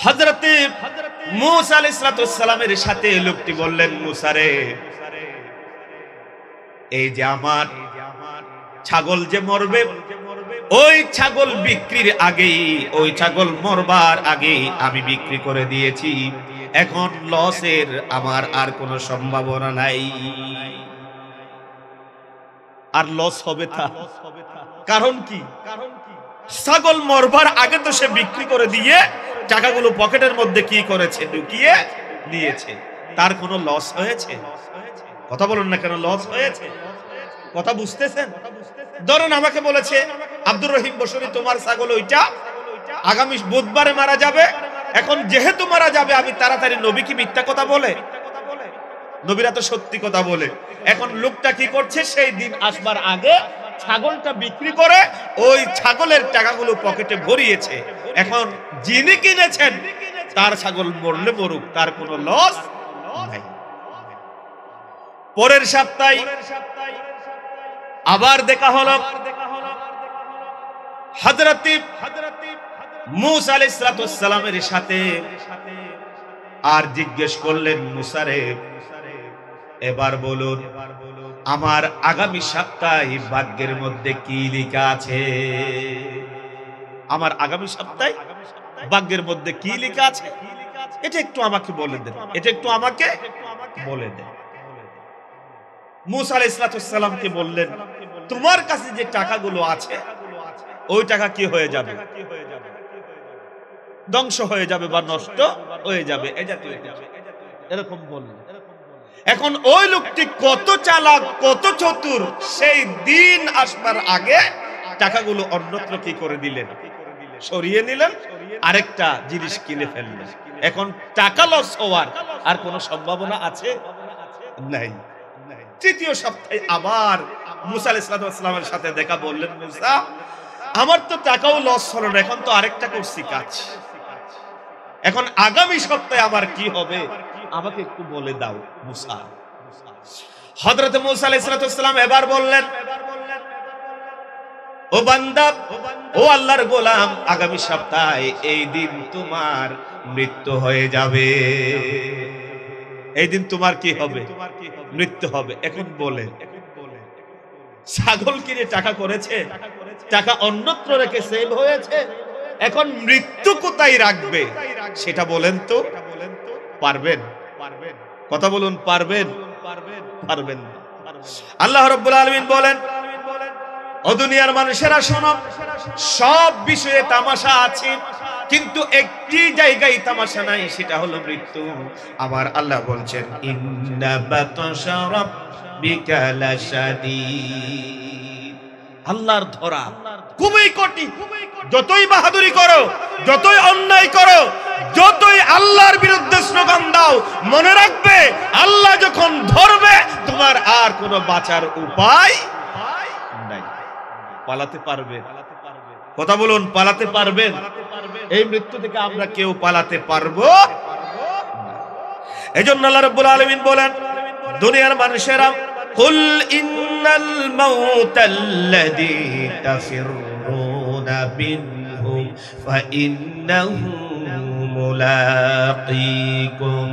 হযরতে মূসা আলাইহিস সালামের সাথে লোকটি বললেন, মূসা রে, এই যে আমার ছাগল যে মরবে, ওই ছাগল বিক্রির আগেই, ওই ছাগল মরবার আগেই আমি বিক্রি করে দিয়েছি। এখন লসের আমার আর কোনো সম্ভাবনা নাই। আর লস হবে তা কারণ কি? ছাগল মরবার আগে তো সে বিক্রি করে দিয়ে টাকাগুলো পকেটের মধ্যে কি করেছে? ঢুকিয়ে নিয়েছে। তার কোনো লস হয়েছে? কথা বলুন না কেন, লস হয়েছে? কথা বুঝতেছেন? ধরুন আমাকে বলেছে, আব্দুর রহিম বসরি, তোমার ছাগল ওইটা আগামী বুধবারে মারা যাবে। এখন যেহেতু মারা যাবে, আমি তাড়াতাড়ি, নবী কি মিথ্যা কথা বলে? নবীরা তো সত্যি কথা বলে। এখন লোকটা কি করছে? সেই দিন আসবার আগে ছাগলটা বিক্রি করে ওই ছাগলের টাকাগুলো পকেটে ভরিয়েছে। এখন যিনি কিনেছেন তার ছাগল মরলে মরুক, তার কোনো লস নাই। পরের সপ্তাহে আবার দেখা হলো। হযরত মূসা আলাইহিস সালামের সাথে আর জিজ্ঞেস করলেন, মূসা রে, এবার বলুন আমার আগামী সপ্তাহে ভাগ্যের মধ্যে কি লেখা আছে? আমার আগামী সপ্তাহে ভাগ্যের মধ্যে কি লেখা আছে এটা একটু আমাকে বলে দেন, এটা একটু আমাকে বলে দেন। মূসা আলাইহিস সালামকে বললেন, তোমার কাছে যে টাকাগুলো আছে ওই টাকা কি হয়ে যাবে? ধ্বংস হয়ে যাবে বা নষ্ট হয়ে যাবে, এই জাতীয় এরকম বললেন। এখন ওই লোকটি কত চালাক, কত চতুর, সেই দিন আসবার আগে টাকাগুলো অন্যত্র কি করে দিলেন? সরিয়ে নিলেন, আরেকটা জিনিস কিনে ফেললেন। এখন টাকা লস হওয়ার আর কোনো সম্ভাবনা আছে? নাই। তৃতীয় সপ্তাহে আবার মূসা আলাইহিস সালামের সাথে দেখা। বললেন, মূসা, আমার তো টাকাও লস হলো না, এখন তো আরেকটা করছি কাজ। এখন আগামী সপ্তাহে আমার কি হবে আমাকে একটু বলে দাও মূসা। হযরত মূসা আলাইহিস সালাম এবার বললেন, ও বান্দা, ও আল্লাহর গোলাম, আগামী সপ্তাহে এই দিন তোমার মৃত্যু হয়ে যাবে। এই দিন তোমার কি হবে? মৃত্যু হবে। এখন বলে, ছাগল কিনে টাকা করেছে, টাকা অন্যত্র রেখে সেভ হয়েছে, এখন মৃত্যু কোথায় রাখবে সেটা বলেন তো, পারবেন? কথা বলুন, পারবেন? পারবেন না। আল্লাহ রাব্বুল আলামিন বলেন, ও দুনিয়ার মানুষেরা শোনো, সব বিষয়ে তামাশা আছে, কিন্তু একটি জায়গায় তামাশা নাই, সেটা হলো মৃত্যু। আমার আল্লাহ বলছেন, ইন্না বাতাশা রাব্বিকা লাশাদীদ। আল্লাহর ধরা খুবই কঠিন। যতই বাহাদুরি করো, যতই অন্যায় করো, যতই আল্লাহর বিরুদ্ধে স্লোগান দাও, মনে রাখবে আল্লাহ যখন ধরবে তোমার আর কোনো বাঁচার উপায় নাই। পালাতে পারবে? কথা বলুন, পালাতে পারবেন? এই মৃত্যু থেকে আমরা কেউ পালাতে পারবো? এজন্য আল্লাহ রাব্বুল আলামিন বলেন, দুনিয়ার মানুষেরা, কুল ইন্নাল মাউতাল্লাযী তাফিরুনা মিনহু ফাইন্নাহু মুলাকীকুম।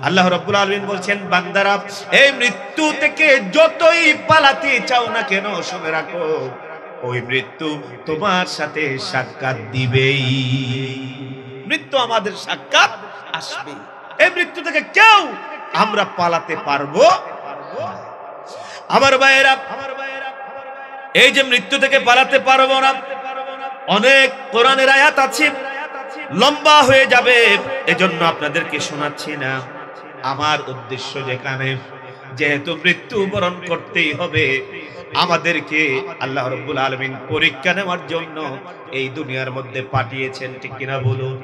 আল্লাহ রাব্বুল আলামিন বলছেন, বান্দারা, এই মৃত্যু থেকে যতই পালাতে চাও না কেন, শুনে রাখো ওই মৃত্যু তোমার সাথে সাক্ষাৎ দিবেই। মৃত্যু আমাদের সাক্ষাৎ আসবে। এই মৃত্যু থেকে কেউ আমরা পালাতে পারবো? আমার ভাইয়েরা, এই যে মৃত্যু থেকে পালাতে পারবো না, অনেক কোরআনের আয়াত আছে, লম্বা হয়ে যাবে, এজন্য আপনাদেরকে শোনাচ্ছি না। আমার উদ্দেশ্য যেখানে, যেহেতু মৃত্যু বরণ করতেই হবে, আমাদেরকে আল্লাহ রাব্বুল আলামিন পরীক্ষা নেওয়ার জন্য এই দুনিয়ার মধ্যে পাঠিয়েছেন, ঠিক কিনা বলুন?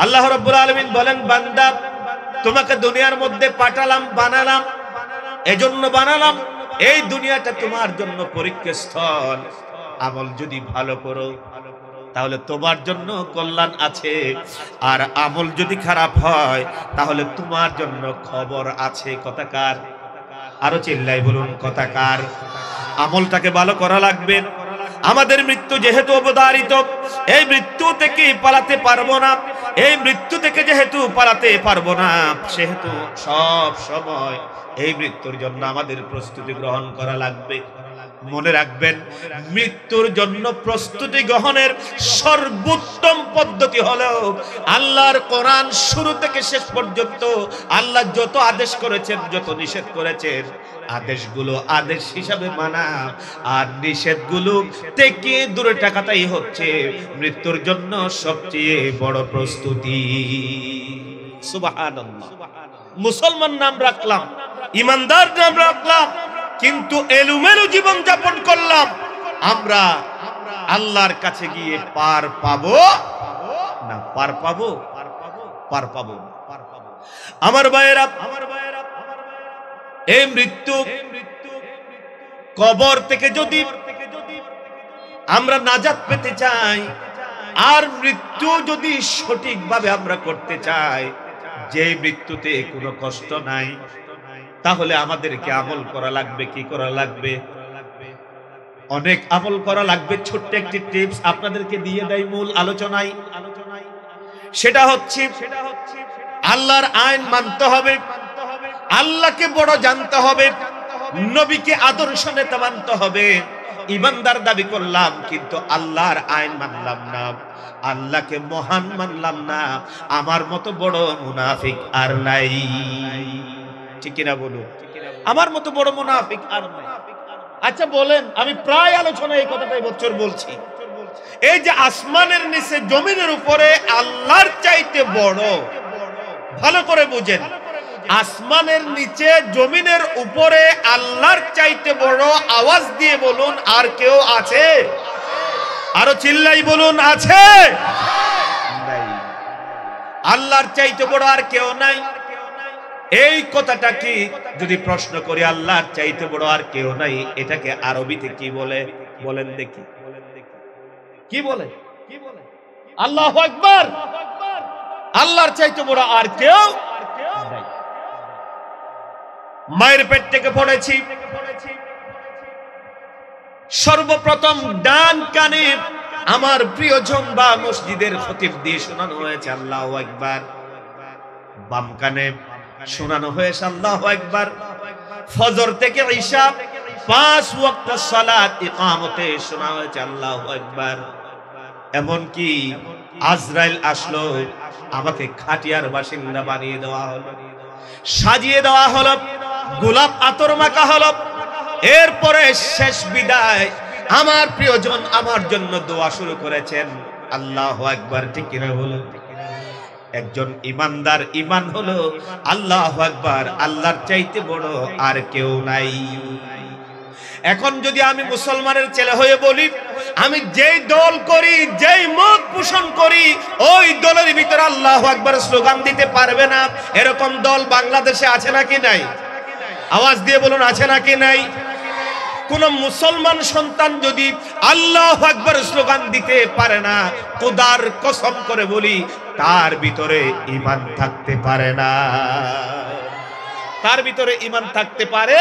আল্লাহ রাব্বুল আলামিন বলেন, বান্দা, তোমাকে দুনিয়ার মধ্যে পাঠালাম, বানালাম, এজন্য বানালাম, এই দুনিয়াটা তোমার জন্য পরীক্ষা স্থল। আমল যদি ভালো করো তাহলে তোমার জন্য কল্যাণ আছে, আর আমল যদি খারাপ হয় তাহলে তোমার জন্য খবর আছে। কথাকার? আরো চিল্লাই বলুন, কথাকার? আমলটাকে ভালো করা লাগবে। আমাদের মৃত্যু যেহেতু অবধারিত, এই মৃত্যু থেকে পালাতে পারবো না। এই মৃত্যু থেকে যেহেতু পালাতে পারবো না, সেহেতু সব সময় এই মৃত্যুর জন্য আমাদের প্রস্তুতি গ্রহণ করা লাগবে। মনে রাখবেন, মৃত্যুর জন্য প্রস্তুতি গ্রহণের সর্বোত্তম পদ্ধতি হলো আল্লাহর কোরআন শুরু থেকে শেষ পর্যন্ত আল্লাহ যত আদেশ করেছেন, যত নিষেধ করেছেন, আদেশগুলো আদেশ হিসাবে মানা, আর নিষেধগুলো থেকে দূরে থাকাটাই হচ্ছে মৃত্যুর জন্য সবচেয়ে বড় প্রস্তুতি। সুবহানাল্লাহ। মুসলমান নাম রাখলাম, ইমানদার নাম রাখলাম, কিন্তু এলোমেলো জীবন যাপন করলাম, আমরা আল্লাহর কাছে গিয়ে পার পাবো না? পার পাবো? পার পাবো। আমার ভাইয়েরা, এই মৃত্যু, কবর থেকে যদি আমরা নাজাত পেতে চাই, আর মৃত্যু যদি সঠিকভাবে আমরা করতে চাই, যে মৃত্যুতে কোনো কষ্ট নাই, তাহলে আমাদেরকে আমল করা লাগবে। কি করা লাগবে? অনেক আমল করা লাগবে। ছোট্ট একটি টিপস আপনাদেরকে দিয়ে দেয় মূল আলোচনায়। সেটা হচ্ছে আল্লাহর আইন মানতে হবে, আল্লাহকে বড় জানতে হবে, নবীকে আদর্শ নেতা মানতে হবে। ইমানদার দাবি করলাম, কিন্তু আল্লাহর আইন মানলাম না, আল্লাহকে মহান মানলাম না। আমার মতো বড় মুনাফিক আর নাই। ঠিক কিনা বলুন? আমার মতো বড় মুনাফিক আর নাই। আচ্ছা বলেন, আমি প্রায় আলোচনা এই কথাটাই বছর বলছি, এই যে আসমানের নিচে জমিনের উপরে আল্লাহর চাইতে বড়, ভালো করে বুঝেন, আসমানের নিচে জমিনের উপরে আল্লাহর চাইতে বড়, আওয়াজ দিয়ে বলুন, আর কেউ আছে? আরো চিল্লাই বলুন, আছে? নাই। আল্লাহর চাইতে বড় আর কেউ নাই। এই কথাটা কি যদি প্রশ্ন করি, আল্লাহর চাইতে বড় আর কেউ নাই, এটাকে আরবিতে কি বলে? বলেন দেখি, কি বলে? আল্লাহু আকবার। আল্লাহর চাইতে বড় আর কেউ নাই। মায়ের পেট থেকে পড়েছি, সর্বপ্রথম ডান কানে আমার প্রিয়জন বা মসজিদের খতিব দিয়ে শোনানো হয়েছে আল্লাহু আকবার, বাম কানে শোনানো হয়েছে আল্লাহু আকবার। ফজর থেকে ইশা 5 ওয়াক্ত সালাত ইকামতে শোনা হয়েছে আল্লাহু আকবার। এমনকি আজরাইল আসলো, আমাকে খাটিয়ার বাসিন্দা বানিয়ে দেওয়া হলো, সাজিয়ে দেওয়া হলো, গোলাপ আতর মাখা হলো। এরপরে শেষ বিদায়, আমার প্রিয়জন আমার জন্য দোয়া শুরু করেছেন। আল্লাহু আকবার, ঠিক কিনা বলো? একজন ইমানদার ইমান হলো আল্লাহু আকবার, আল্লাহর চাইতে বড় আর কেউ নাই। এখন যদি আমি মুসলমানের ছেলে হয়ে বলি, আমি যেই দল করি, যেই মত পোষণ করি, ওই দলের ভিতরে আল্লাহু আকবার স্লোগান দিতে পারবে না, এরকম দল বাংলাদেশে আছে নাকি নাই? আওয়াজ দিয়ে বলুন, আছে নাকি নাই? কোন মুসলমান সন্তান যদি আল্লাহু আকবার স্লোগান দিতে পারে না, খোদার কসম করে বলি তার ভিতরে ঈমান থাকতে পারে না, তার ভিতরে ঈমান থাকতে পারে।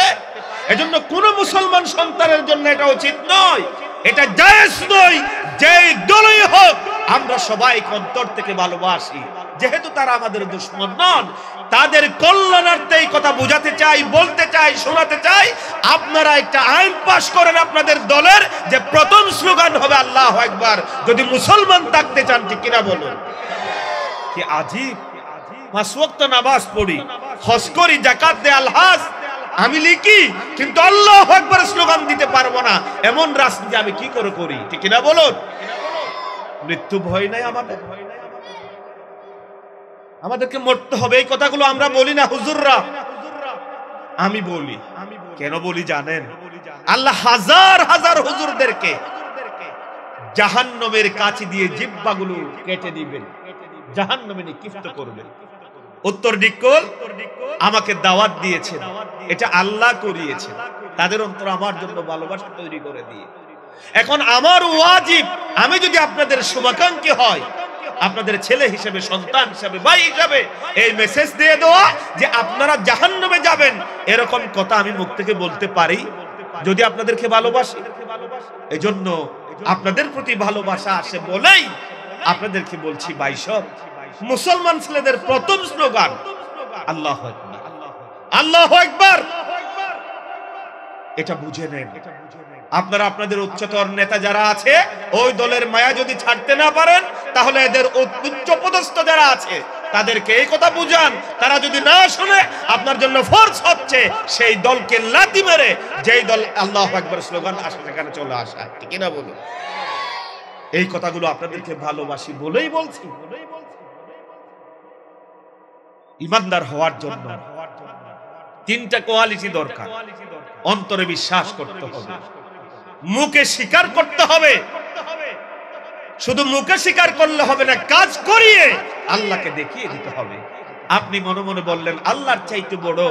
এজন্য কোন মুসলমান সন্তানের জন্য এটা উচিত নয়, এটা জায়েজ নয়, যেই দলই হোক আমরা সবাই অন্তর থেকে ভালোবাসি। যেহেতু তারা আমাদের দুশমন নন, তাদের কল্যাণার্থে এই কথা বোঝাতে চাই, বলতে চাই, শোনাতে চাই। আপনারা একটা আইন পাশ করেন আপনাদের দলের, যে প্রথম স্লোগান হবে আল্লাহু আকবার, যদি মুসলমান থাকতে চান, ঠিক কিনা বলুন? কি আজীব! 5 ওয়াক্ত নামাজ পড়ি, হজ করি, যাকাত দেই, আলহাজ আমি লিখি, কিন্তু আল্লাহু আকবার স্লোগান দিতে পারবো না, এমন রাজনীতি আমি কি করে করি, ঠিক কিনা বলুন? মৃত্যু ভয় নাই আমাদের, আমাদেরকে মরতে হবে, এই কথাগুলো আমরা বলি না হুজুররা? আমি বলি। কেন বলি জানেন? আল্লাহ হাজার হাজার হুজুরদেরকে জাহান্নামের কাছে দিয়ে জিহ্বাগুলো কেটে দিবেন, জাহান্নামে নিক্ষিপ্ত করবেন। উত্তর দিকল আমাকে দাওয়াত দিয়েছেন, এটা আল্লাহ করিয়েছেন, তাদের অন্তর আমার জন্য ভালোবাসা তৈরি করে দিয়ে। এখন আমার ওয়াজিব, আমি যদি আপনাদের শুভাকাঙ্ক্ষী হয়, আপনাদের ছেলে হিসেবে, সন্তান হিসেবে, ভাই হিসেবে এই মেসেজ দিয়ে দেওয়া যে আপনারা জাহান্নামে যাবেন, এরকম কথা আমি মুখ থেকে বলতে পারি যদি আপনাদেরকে ভালোবাসি। এজন্য আপনাদের প্রতি ভালোবাসা আসে বলেই আপনাদেরকে বলছি, ভাই সব মুসলমান ছেলেদের প্রথম স্লোগান আল্লাহু আকবার, আল্লাহু আকবার। এটা বুঝে নেন। আপনারা আপনাদের উচ্চতর নেতা যারা আছে, ওই দলের মায়া যদি ছাড়তে না পারেন, তাহলে এদের উচ্চপদস্থ যারা আছে তাদেরকে এই কথা বুঝান। তারা যদি না শুনে, আপনার জন্য ফরজ হচ্ছে সেই দলকে লাথি মেরে, যেই দল আল্লাহু আকবার স্লোগান আসে সেখানে চলে আসা, ঠিক না বলুন? এই কথাগুলো আপনাদেরকে ভালোবাসি বলেই বলছি। ইমানদার হওয়ার জন্য 3টা কোয়ালিটি দরকার। অন্তরে বিশ্বাস করতে হবে, মুখে স্বীকার করতে হবে। শুধু মুখে স্বীকার করলে হবে না, কাজ করিয়ে আল্লাহকে দেখিয়ে দিতে হবে। আপনি মনে মনে বললেন আল্লাহর চাইতে বড়,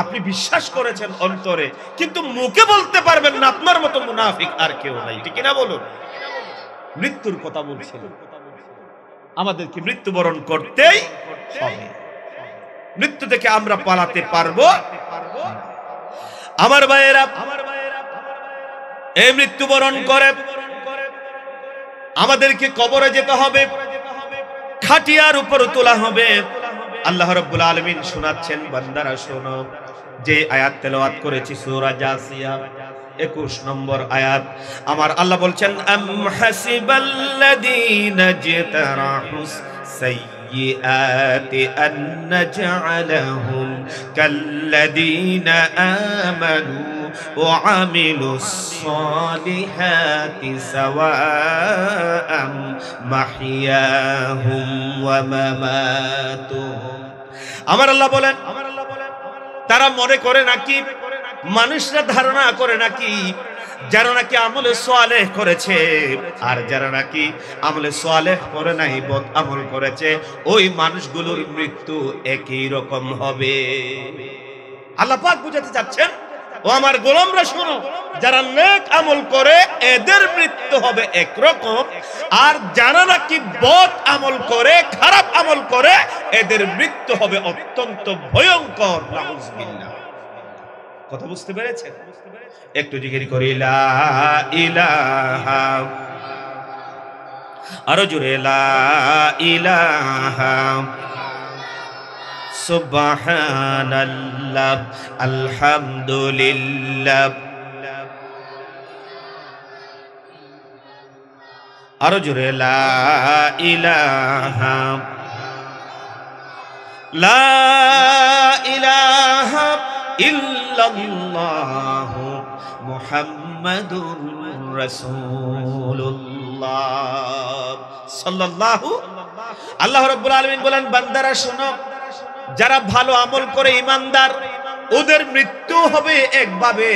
আপনি বিশ্বাস করেছেন অন্তরে, কিন্তু মুখে বলতে পারবেন না, আপনার মতো মুনাফিক আর কেউ নাই, ঠিক না বলুন? মৃত্যুর কথা বলছিলেন, আমাদেরকে মৃত্যুবরণ করতেই হবে। মৃত্যু থেকে আমরা পালাতে পারবো? আমার ভাইয়েরা, এই মৃত্যুবরণ করে আমাদেরকে কবরে যেতে হবে, খাটিয়ার উপর তোলা হবে। আল্লাহ রাব্বুল আলামিন শোনাচ্ছেন, বান্দারা শোনো, যে আয়াত তেলাওয়াত করেছি সূরা জাসিয়া 21 নম্বর আয়াত। আমার আল্লাহ বলছেন, আম হাসিবাল্লাযীনা জাতারাহুস সাইয়্যাতি আন নাজআলাহুম কাল্লাযীনা আমানু ওয়া আমিলুস সালিহাতি সাওয়াআম মাহইয়াহুম ওয়া মামাতুহুম। আমার আল্লাহ বলেন, তারা মনে করে নাকি, মানুষরা ধারণা করে নাকি, যারা নাকি আমলে সালেহ করেছে আর যারা নাকি আমলে সালেহ করে নাই, বদ আমল করেছে, ওই মানুষগুলোর মৃত্যু একই রকম হবে। আল্লাহ পাক বুঝাতে চাচ্ছেন, ও আমার গোলামরা শোনো, যারা নেক আমল করে এদের মৃত্যু হবে একরকম, আর যারা নাকি বদ আমল করে, খারাপ আমল করে, এদের মৃত্যু হবে অত্যন্ত ভয়ঙ্কর। নাউযুবিল্লাহ। কথা বুঝতে পেরেছেন? একটু জিকির করি, লা ইলাহা, আরো জোরে, লা ইলাহা সুবহানাল্লাহ আলহামদুলিল্লাহ আরো জোরে লা ইলাহা ইল্লাল্লাহু মুহাম্মাদুর রাসূলুল্লাহ সাল্লাল্লাহু। আল্লাহ রাব্বুল আলামিন বলেন, বান্দারা শোনো, যারা ভালো আমল করে ঈমানদার, ওদের মৃত্যু হবে একভাবে,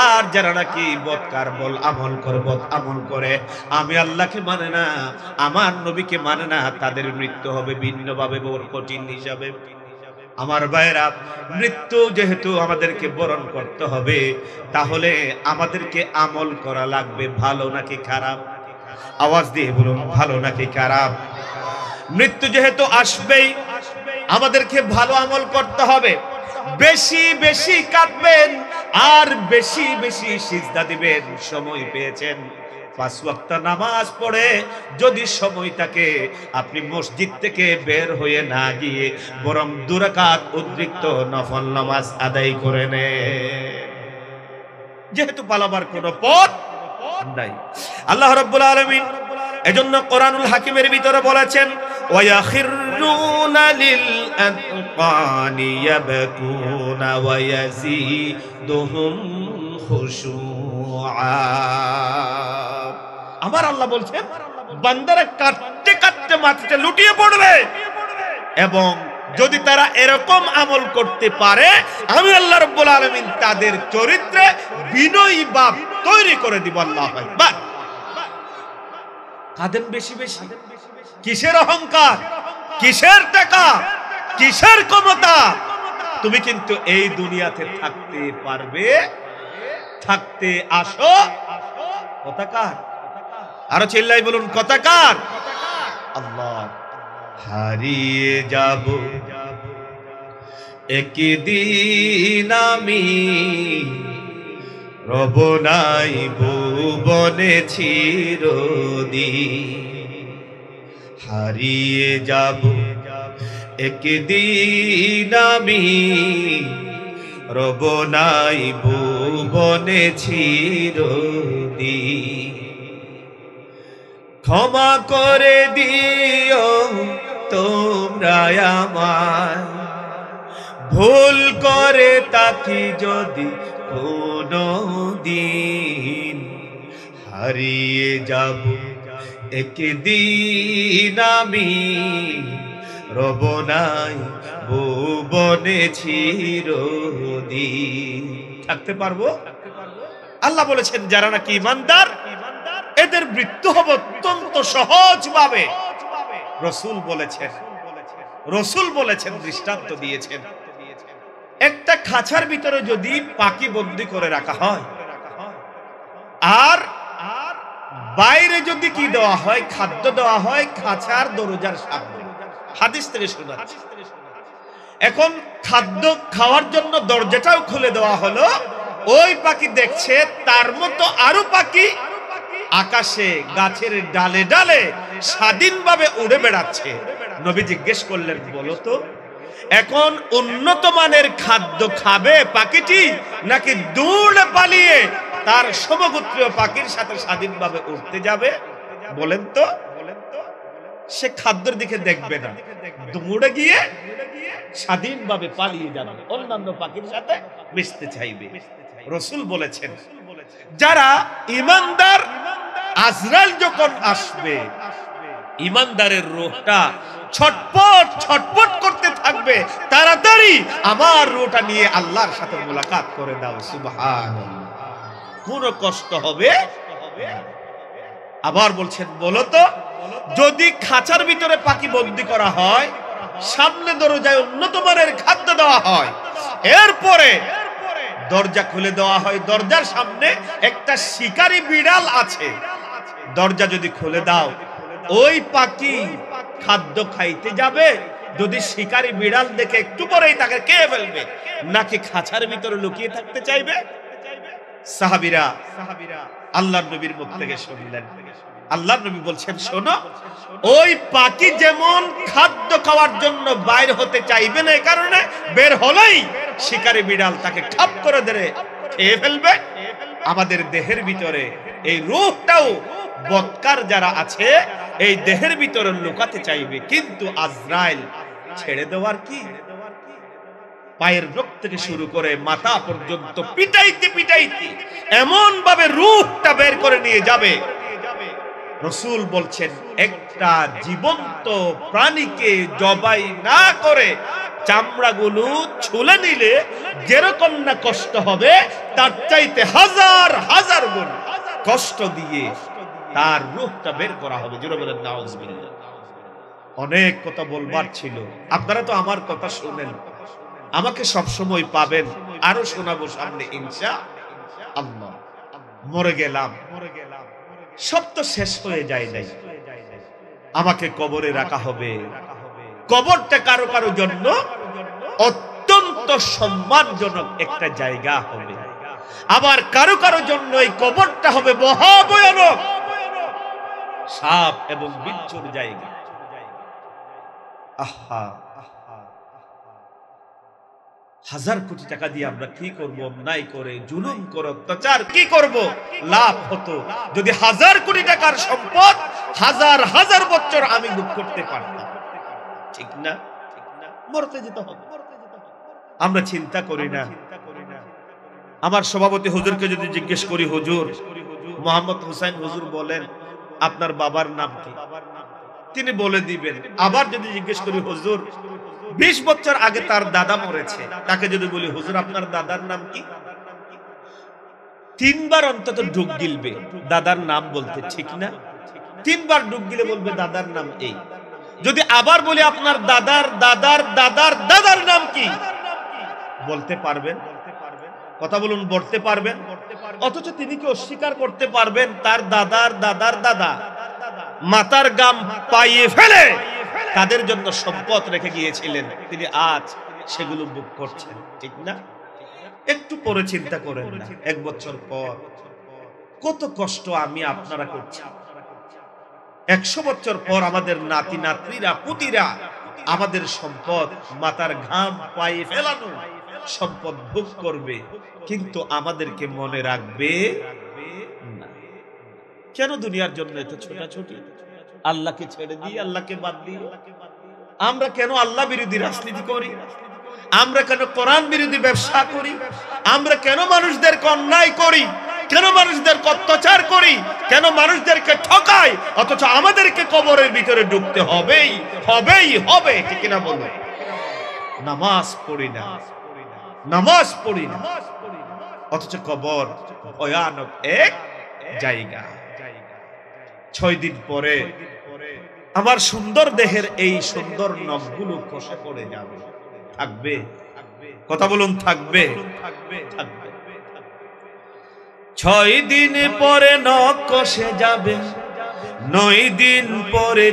আর যারা নাকি বদকার বল আমল করে, বদ আমল করে, আমি আল্লাহকে মানে না, আমার নবীকে মানে না, তাদের মৃত্যু হবে ভিন্নভাবে, বড় কঠিন হিসাবে। আমার ভাইরা, মৃত্যু যেহেতু আমাদেরকে বরণ করতে হবে, তাহলে আমাদেরকে আমল করা লাগবে। ভালো নাকি খারাপ? আওয়াজ দিয়ে বলুন, ভালো নাকি খারাপ? মৃত্যু যেহেতু আসবেই, আমাদেরকে ভালো আমল করতে হবে। বেশি বেশি কাঁদবেন আর বেশি বেশি সিজদা দিবেন। সময় পেয়েছেন, 5 ওয়াক্ত নামাজ পড়ে যদি সময় থাকে, আপনি মসজিদ থেকে বের হয়ে না গিয়ে বরং 2 রাকাত অতিরিক্ত নফল নামাজ আদায় করে নেন, যেহেতু পালাবার কোনো পথ নাই। আল্লাহ রাব্বুল আলামিন এজন্য কোরআনুল হাকিমের ভিতরে বলেছেন, ওয়ায়াখিরুনা লিল আযকানি ইয়াবকুনা ওয়া ইয়াজিদুহুম খুশুআ। আমার আল্লাহ বলছেন, বান্দারা কাঁদতে কাঁদতে মাটিতে লুটিয়ে পড়বে, এবং যদি তারা এরকম আমল করতে পারে, আমি আল্লাহ রাব্বুল আলামিন তাদের চরিত্রে বিনয়ী ভাব তৈরি করে দিব। আল্লাহু আকবার। কাঁদেন বেশি বেশি, কিসের অহংকার, কিসের টাকা, কিসের ক্ষমতা? তুমি কিন্তু এই দুনিয়াতে থাকতে পারবে, থাকতে আসো। কথাকার আরো চিল্লাই বলুন, কথাকার? আল্লাহ। হারিয়ে যাব একদিন আমি, রব নাই ভুবনে চিরদিন। হারিয়ে যাব একদিন আমি, রব নাই ভুবনে চিরদিন। ক্ষমা করে দিও তোমরা আমায়, ভুল করে তাকি যদি কোনো দিন। হারিয়ে যাব একদিন আমি, রব নাই ভুবনে চিরদিন। থাকতে পারবো? আল্লাহ বলেছেন, যারা নাকি ঈমানদার, এদের মৃত্যু হবে অত্যন্ত সহজ ভাবে। রাসূল বলেছেন, দৃষ্টান্ত দিয়েছেন, একটা খাঁচার ভিতরে যদি পাখি বন্দী করে রাখা হয়, আর বাইরে যদি কি দেওয়া হয়, খাদ্য দেওয়া হয় খাঁচার দরজার সামনে। হাদিস থেকে শোনাচ্ছি। এখন খাদ্য খাওয়ার জন্য দরজাটাও খুলে দেওয়া হলো, ওই পাখি দেখছে তার মতো আরো পাখি আকাশে গাছের ডালে ডালে স্বাধীনভাবে উড়ে বেড়াচ্ছে। নবী জিজ্ঞেস করলেন, বলো তো, এখন উন্নত মানের খাদ্য খাবে পাখিটি, নাকি দৌড়ে পালিয়ে তার সমগোত্রীয় পাখির সাথে স্বাধীনভাবে উঠতে যাবে? বলেন তো। সে খাদ্যের দিকে দেখবে না, দৌড়ে গিয়ে স্বাধীনভাবে পালিয়ে যাবে, অন্যান্য পাখির সাথে মিশতে চাইবে। রাসূল বলেছেন, যারা ঈমানদার, আজরাইল যখন আসবে, ঈমানদারের রূহটা ছটপট ছটপট করতে থাকবে, তাড়াতাড়ি আমার রূহটা নিয়ে আল্লাহর সাথে মুলাকাত করে দাও। সুবহানাল্লাহ। কোন কষ্ট হবে? আবার বলছেন, বলো তো, যদি খাঁচার ভিতরে পাখি বন্দী করা হয়, সামনে দরজায় উন্নত মানের খাদ্য দেওয়া হয়, এরপরে দরজা খুলে দেওয়া হয়, দরজার সামনে একটা শিকারী বিড়াল আছে, দরজা যদি খুলে দাও, ওই পাখি খাদ্য খাইতে যাবে, যদি শিকারী বিড়াল দেখে একটু পরেই তাকে খেয়ে ফেলবে, নাকি খাঁচার ভিতরে লুকিয়ে থাকতে চাইবে? সাহাবীরা আল্লাহর নবীর মুখ থেকে শুনলেন। আল্লাহর নবী বলছেন, শোনো, ওই পাখি যেমন খাদ্য খাওয়ার জন্য বাইর হতে চাইবে না, এই কারণে বের হলেই শিকারী বিড়াল তাকে খাপ করে ধরে খেয়ে ফেলবে। আমাদের দেহের ভিতরে এই রূহটাও বদকার যারা আছে এই দেহের ভিতরে লুকাতে চাইবে, কিন্তু আজরাইল ছেড়ে দেওয়ার কি, পায়ের নখ থেকে শুরু করে মাথা পর্যন্ত পিটাইতে পিটাইতে এমন ভাবে রূহটা বের করে নিয়ে যাবে। রাসূল বলছেন একটা জীবন্ত প্রাণীকে জবাই না করে চামড়াগুলো ছুলে নিলে যেরকম না কষ্ট হবে তার চাইতে হাজার হাজার গুণ কষ্ট দিয়ে তার রূহটা বের করা হবে। জোরে বলেন নাউজুবিল্লাহ। অনেক কথা বলবার ছিল, আপনারা তো আমার কথা শুনেন, আমাকে সব সময় পাবেন, আরো শোনাবো সামনে ইনশাআল্লাহ। মরে গেলাম, সব তো শেষ হয়ে যায় নাই, আমাকে কবরে রাখা হবে। কবরটা কারো কারো জন্য অত্যন্ত সম্মানজনক একটা জায়গা হবে, আবার কারো কারো জন্য এই কবরটা হবে মহাভয়ানক সাপ এবং বিচ্ছুর জায়গা। আহা, হাজার কোটি টাকা দিয়ে আমরা কি করব? অন্যায় করে, জুলুম করে, অত্যাচার কি করব? লাভ হতো যদি হাজার কোটি টাকার সম্পদ হাজার হাজার বছর আমি ভোগ করতে পারতাম, ঠিক না? মরতে যেতে হবে, আমরা চিন্তা করি না। আমার সভাপতি হুজুরকে যদি জিজ্ঞেস করি, হুজুর মোহাম্মদ হুসাইন হুজুর বলেন আপনার বাবার নাম কি, তিনি বলে দিবেন। আবার যদি জিজ্ঞেস করি হুজুর 20 বছর আগে তার দাদা মরেছে, তাকে যদি বলি হুজুর আপনার দাদার নাম কি, 3 বার অন্তত ডুব গিলবে দাদার নাম বলতে, ঠিক না? 3 বার ডুব গিলে বলবে দাদার নাম এই। যদি আবার বলি আপনার দাদার দাদার দাদার দাদার নাম কি, বলতে পারবেন? কথা বলুন, বলতে পারবেন? অথচ তিনি কি অস্বীকার করতে পারবেন তার দাদার দাদার দাদা মাতার গাম পাইয়ে ফেলে তাদের জন্য সম্পদ রেখে গিয়েছিলেন, তিনি আজ সেগুলো ভোগ করছেন, ঠিক না? একটু পরে চিন্তা করেন না, 1 বছর পর কত কষ্ট আমি আপনারা করছি। 100 বছর পর আমাদের নাতি নাতনিরা পুতিরা আমাদের সম্পদ মাতার ঘাম পায়ে ফেলানো সম্পদ ভোগ করবে, কিন্তু আমাদেরকে মনে রাখবে না। কেন দুনিয়ার জন্য এত ছোটাছুটি? আল্লাহকে ছেড়ে দিয়ে, আল্লাহকে বাদ দিয়ে আমরা কেন আল্লাহ বিরোধী রাজনীতি করি? আমরা কেন কোরআন বিরোধী ব্যবসা করি? আমরা কেন মানুষদেরকে অন্যায় করি? কেন মানুষদেরকে অত্যাচার করি? কেন মানুষদেরকে ঠকাই? অথচ আমাদেরকে কবরের ভিতরে ঢুকতে হবেই হবেই হবে, ঠিক না বলো? নামাজ পড়ি না, নামাজ পড়ি না, অথচ কবর ভয়ানক এক জায়গা। 6 দিন পরে আমার সুন্দর দেহের এই সুন্দর নখগুলো খসে পড়ে যাবে, থাকবে? কথা বলুন, থাকবে? থাকবে। 6 দিন পরে নখ খসে যাবে, 9 দিন পরে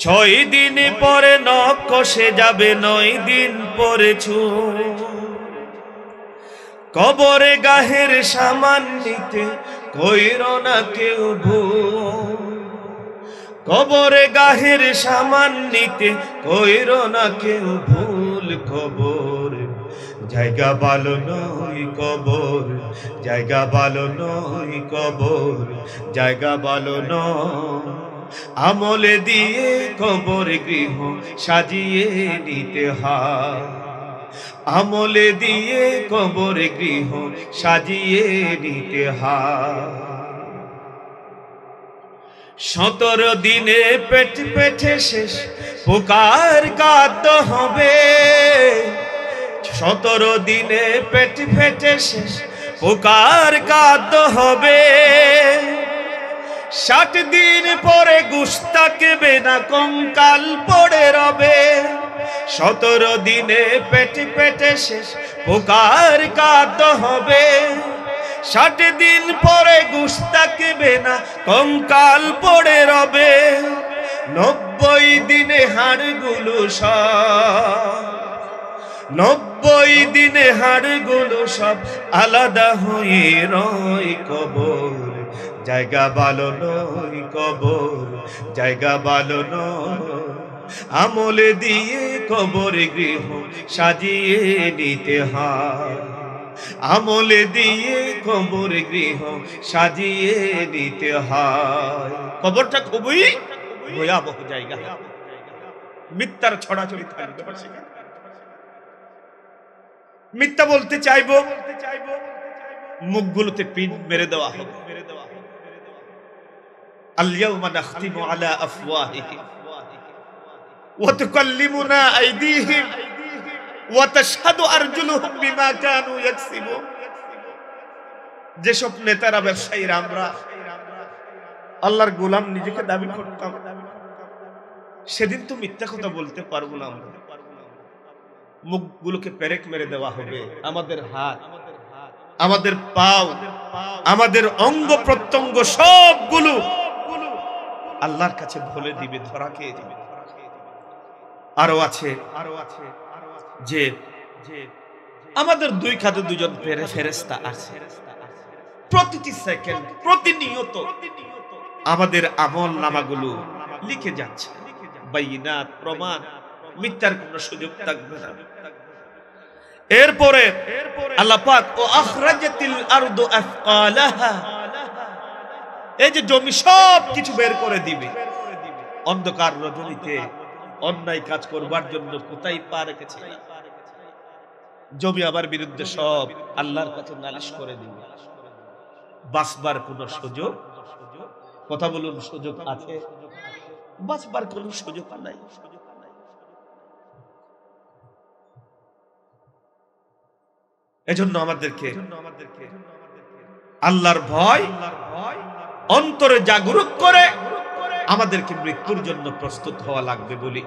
6 দিন পরে নখ খসে যাবে, 9 দিন পরে কবরে গাহের সামান নিতে কইর না কেউ ভুল, কবরে গাহের সামান নিতে কইর না কেউ ভুল। কবর জায়গা ভালো নয়, কবর জায়গা ভালো নয়, কবর জায়গা ভালো নয়। আমলে দিয়ে কবর গৃহ সাজিয়ে নিতে হয়, আমলে দিয়ে কবর গৃহ সাজিয়ে নিতে হয়। 17 দিনে পেট পেটে শেষ পোকার কাঁদ হবে, 17 দিনে পেট পেটে শেষ পোকার কাঁদ হবে। 60 দিন পরে গুস্তা কেবে না কঙ্কাল পড়ে রবে, 17 দিনে পেটে পেটে শেষ পোকার কাঁদ হবে। 60 দিন পরে গুস্তা কেবে না কঙ্কাল পড়ে রবে। 90 দিনে হাড়গুলো সব, 90 দিনে হাড়গুলো সব আলাদা হয়ে রয়। কবর জায়গা ভালো নয়, কবর জায়গা ভালো নয়। আমলে দিয়ে কবর গৃহ সাজিয়ে নিতে হয়, আমলে দিয়ে কবর গৃহ সাজিয়ে নিতে হয়। কবরটা খুবই ভয়াবহ জায়গা, মিথ্যার ছড়াছড়ি থাকবে, মিথ্যা বলতে চাইবো, মুখগুলোতে পিন মেরে দেওয়া হবে। আল-ইয়াওমা নাখতিমু আলা আফওয়াহিহিম ওয়া তুকাল্লিমুনা আইদিহিম ওয়া তাশহাদু আরজুলুহুম বিমা কানু ইয়াকসিবুন। যেসব নেতারা, ব্যবসায়ীরা আমরা আল্লাহর গোলাম নিজেকে দাবি করতাম, সেদিন তো মিথ্যা কথা বলতে পারবো না। আমরা মুখগুলোকে পেরেক মেরে দেওয়া হবে। আমাদের হাত, আমাদের পাও, আমাদের অঙ্গ প্রত্যঙ্গ সবগুলো আল্লাহর কাছে বলে দিবে, ধরা খেয়ে যাবে। আরো আছে যে আমাদের দুই কাঁধে দুজন ফেরেশতা আছে। প্রতিটি সেকেন্ড, প্রতিনিয়ত আমাদের আমল নামাগুলো লিখে যাচ্ছে। বাইনাত, প্রমাণ, মিথ্যার কোনো সুযোগ থাকবে না। এরপরে আল্লাহ পাক ও আখরাজাতিল আরদু আফকালাহা, এই যে জমি সব কিছু বের করে দিবে। অন্ধকার রজনীতে অন্যায় কাজ করবার জন্য কোথায় পা রেখেছে, জমি আমার বিরুদ্ধে সব আল্লাহর কাছে নালিশ করে দিবে। বাঁচবার কোন সুযোগ, কথা বলুন, সুযোগ আছে? বাঁচবার কোন সুযোগ নাই। এজন্য আমাদেরকে আল্লাহর ভয় অন্তরে জাগরুক করে আমাদেরকে মৃত্যুর জন্য প্রস্তুত হওয়া লাগবে। বলি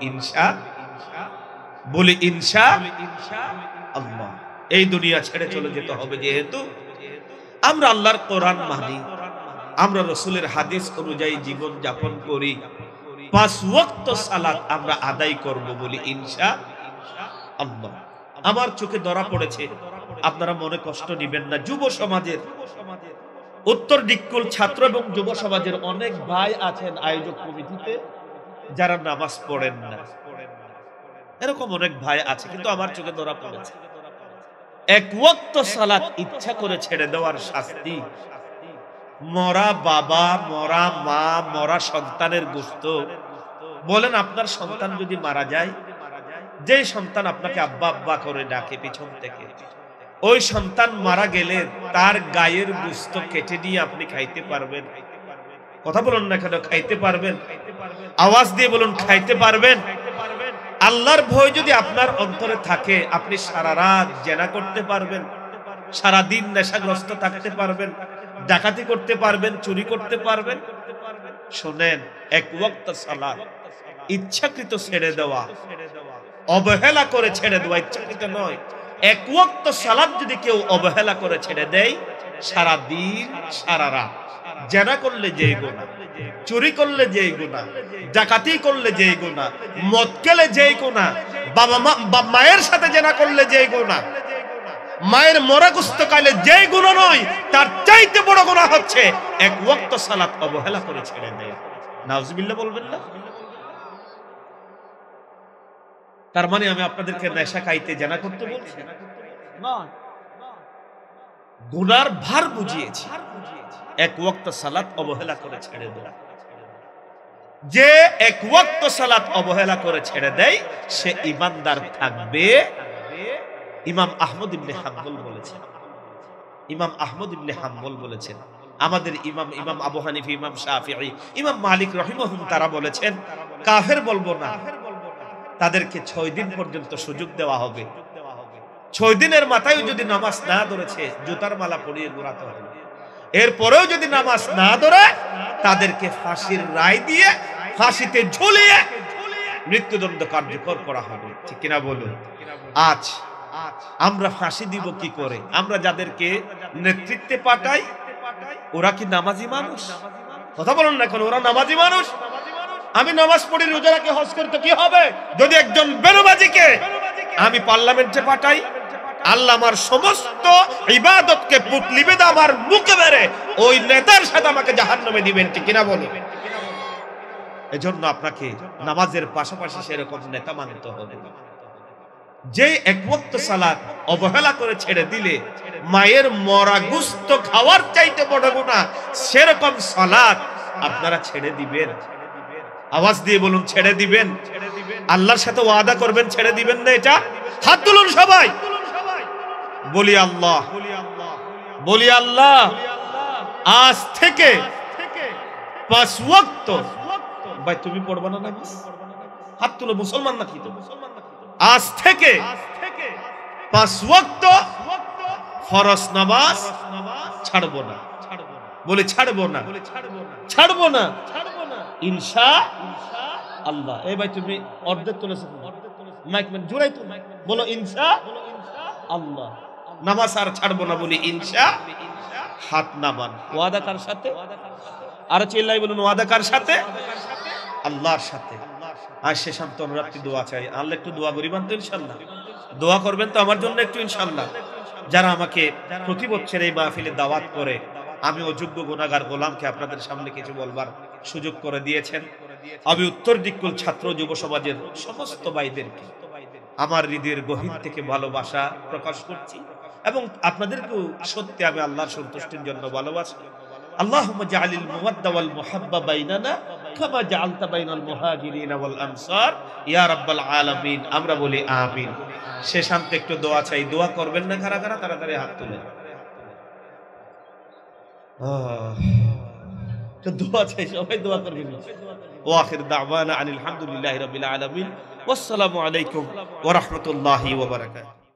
ইনশাআল্লাহ। এই দুনিয়া ছেড়ে চলে যেতে হবে, যেহেতু আমরা আল্লাহর কোরআন মানি, আমরা রাসূলের হাদিস অনুযায়ী জীবন যাপন করি, 5 ওয়াক্ত সালাত আমরা আদায় করব। বলি ইনশাআল্লাহ। আমার চোখে ধরা পড়েছে, আপনারা মনে কষ্ট নেবেন না, যুব সমাজের, উত্তর দিককুল ছাত্র এবং যুব সমাজের অনেক ভাই আছেন আয়োজক কমিটিতে যারা নামাজ পড়েন না। এরকম অনেক ভাই আছে, কিন্তু আমার চোখে ধরা পড়েছে। 1 ওয়াক্ত সালাত ইচ্ছা করে ছেড়ে দেওয়ার শাস্তি মরা বাবা, মরা মা, মরা সন্তানের গোশত। বলেন, আপনার সন্তান যদি মারা যায়, যে সন্তান আপনাকে আব্বা আব্বা করে ডাকে পিছন থেকে, ওই সন্তান মারা গেলে তার গায়ের গোশত কেটে নিয়ে আপনি খাইতে পারবেন? কথা বলুন না কেন, খাইতে পারবেন? আওয়াজ দিয়ে বলুন, খাইতে পারবেন? আল্লাহর ভয় যদি আপনার অন্তরে থাকে, আপনি সারা রাত জেনা করতে পারবেন, সারা দিন নেশাগ্রস্ত থাকতে পারবেন, ডাকাতি করতে পারবেন, চুরি করতে পারবেন। শুনেন, 1 ওয়াক্ত সালাত ইচ্ছাকৃত ছেড়ে দেওয়া, অবহেলা করে ছেড়ে দেওয়া, ইচ্ছাকৃত নয়। 1 ওয়াক্ত সালাত যদি কেউ অবহেলা করে ছেড়ে দেয়, সারা দিন সারা রাত জেনা করলে যেই গুনাহ, চুরি করলে যেই গুনাহ, ডাকাতি করলে যেই গুনাহ, মদ খেলে যেই গুনাহ, বাবা মায়ের সাথে জেনা করলে যেই গুনাহ, মায়ের মরা গোশত খাইলে যেই গুনাহ নয়, তার চাইতে বড় গুনাহ হচ্ছে 1 ওয়াক্ত সালাত অবহেলা করে ছেড়ে দেয়। নাউজুবিল্লাহ বলবেন না? তার মানে আমি আপনাদেরকে নেশা খাইতে, জেনা করতে বলছি না, গুনার ভার বুঝিয়েছি। 1 ওয়াক্ত সালাত অবহেলা করে ছেড়ে দেয়। যে 1 ওয়াক্ত সালাত অবহেলা করে ছেড়ে দেয়, সে ঈমানদার থাকবে। ইমাম আহমদ ইবনে হাম্বল বলেছেন, ইমাম আহমদ ইবনে হাম্বল বলেছেন, আমাদের ইমাম আবু হানিফা, ইমাম শাফিঈ, ইমাম মালিক রাহিমাহুম তারা বলেছেন, কাফের বলবো না, তাদেরকে 6 দিন পর্যন্ত সুযোগ দেওয়া হবে। 6 দিনের মাথায় যদি নামাজ না ধরেছে, জুতার মালা পরিয়ে ঘোরাতে হবে। এরপরেও যদি নামাজ না ধরে, তাদেরকে ফাঁসির রায় দিয়ে ফাঁসিতে ঝুলিয়ে মৃত্যুদণ্ড কার্যকর করা হবে। ঠিক কিনা বলুন? আজ আমরা ফাঁসি দিব কি করে? আমরা যাদেরকে নেতৃত্বে পাঠাই, ওরা কি নামাজি মানুষ? কথা বলুন না এখন, ওরা নামাজি মানুষ? আমি নামাজ পড়ি, রোজা রাখি, হজ করি, তো কি হবে যদি একজন বেরোবাজিকে আমি পার্লামেন্টে পাঠাই? আল্লাহ আমার সমস্ত ইবাদতকে পুটলি বেঁধে আমার মুখে মেরে ওই নেতার সাথে আমাকে জাহান্নামে দিবেন। ঠিক কিনা বলুন? এজন্য আপনাকে নামাজের পাশাপাশি সেরকম নেতা মানতে হবে। যে এক ওয়াক্ত সালাত অবহেলা করে ছেড়ে দিলে মায়ের মরা গোশত খাওয়ার চাইতে বড় গুনাহ, সেরকম সালাত আপনারা ছেড়ে দিবেন? আওয়াজ দিয়ে বলুন, ছেড়ে দিবেন? আল্লাহর সাথে ওয়াদা করবেন ছেড়ে দিবেন না? এটা হাত তুলুন সবাই, বলি আল্লাহ, বলি আল্লাহ। আজ থেকে 5 ওয়াক্ত, ভাই তুমি পড়বা না নামাজ? হাত তুলো, মুসলমান নাকি তো? আজ থেকে 5 ওয়াক্ত ফরজ নামাজ ছাড়বো না, বলে ছাড়বো না, ছাড়বো না ইনশাআল্লাহ। এই ভাই তুমি অর্ধেক তুলেছো, মাইক ম্যান জোরাই তো বলো ইনশাআল্লাহ। নামাজ আর ছাড়বো না, বলি ইনশাআল্লাহ। হাত নামান। ওয়াদা কার সাথে? আর চিল্লাই বলুন, ওয়াদা কার সাথে? আল্লাহর সাথে। আর সে শান্ত রাত্রি দোয়া চাই, আল্লাহ একটু দোয়া করিবেন তো ইনশাআল্লাহ? দোয়া করবেন তো আমার জন্য একটু ইনশাআল্লাহ? যারা আমাকে প্রতি বছর এই মাহফিলে দাওয়াত করে আমি অযোগ্য গুনাহগার গোলামকে আপনাদের সামনে কিছু বলবার সুযোগ করে দিয়েছেন, আমি উত্তর দিককুল ছাত্র যুব সমাজের সমস্ত ভাইদেরকে আমার হৃদয়ের গহীন থেকে ভালোবাসা প্রকাশ করছি, এবং আপনাদেরকেও সত্যি আমি আল্লাহর সন্তুষ্টির জন্য ভালোবাসি। আল্লাহুম্মা জাআলিল মুওয়াদ্দা ওয়াল মুহাব্বা বাইনানা কামা জাআলতা বাইনাল মুহাজিরিন ওয়াল আনসার ইয়া রাব্বাল আলামিন। আমরা বলি আমিন। সে শান্তে একটু দোয়া চাই। দোয়া করবেন না কারা কারা? তাড়াতাড়ি হাত তুলে তো দোয়া চাই, সবাই দোয়া করবেন। ওয়া আখির দাওয়ানা আনিল হামদুলিল্লাহি রাব্বিল আলামিন। ওয়াসসালামু আলাইকুম ওয়া রাহমাতুল্লাহি ওয়া বারাকাতুহু।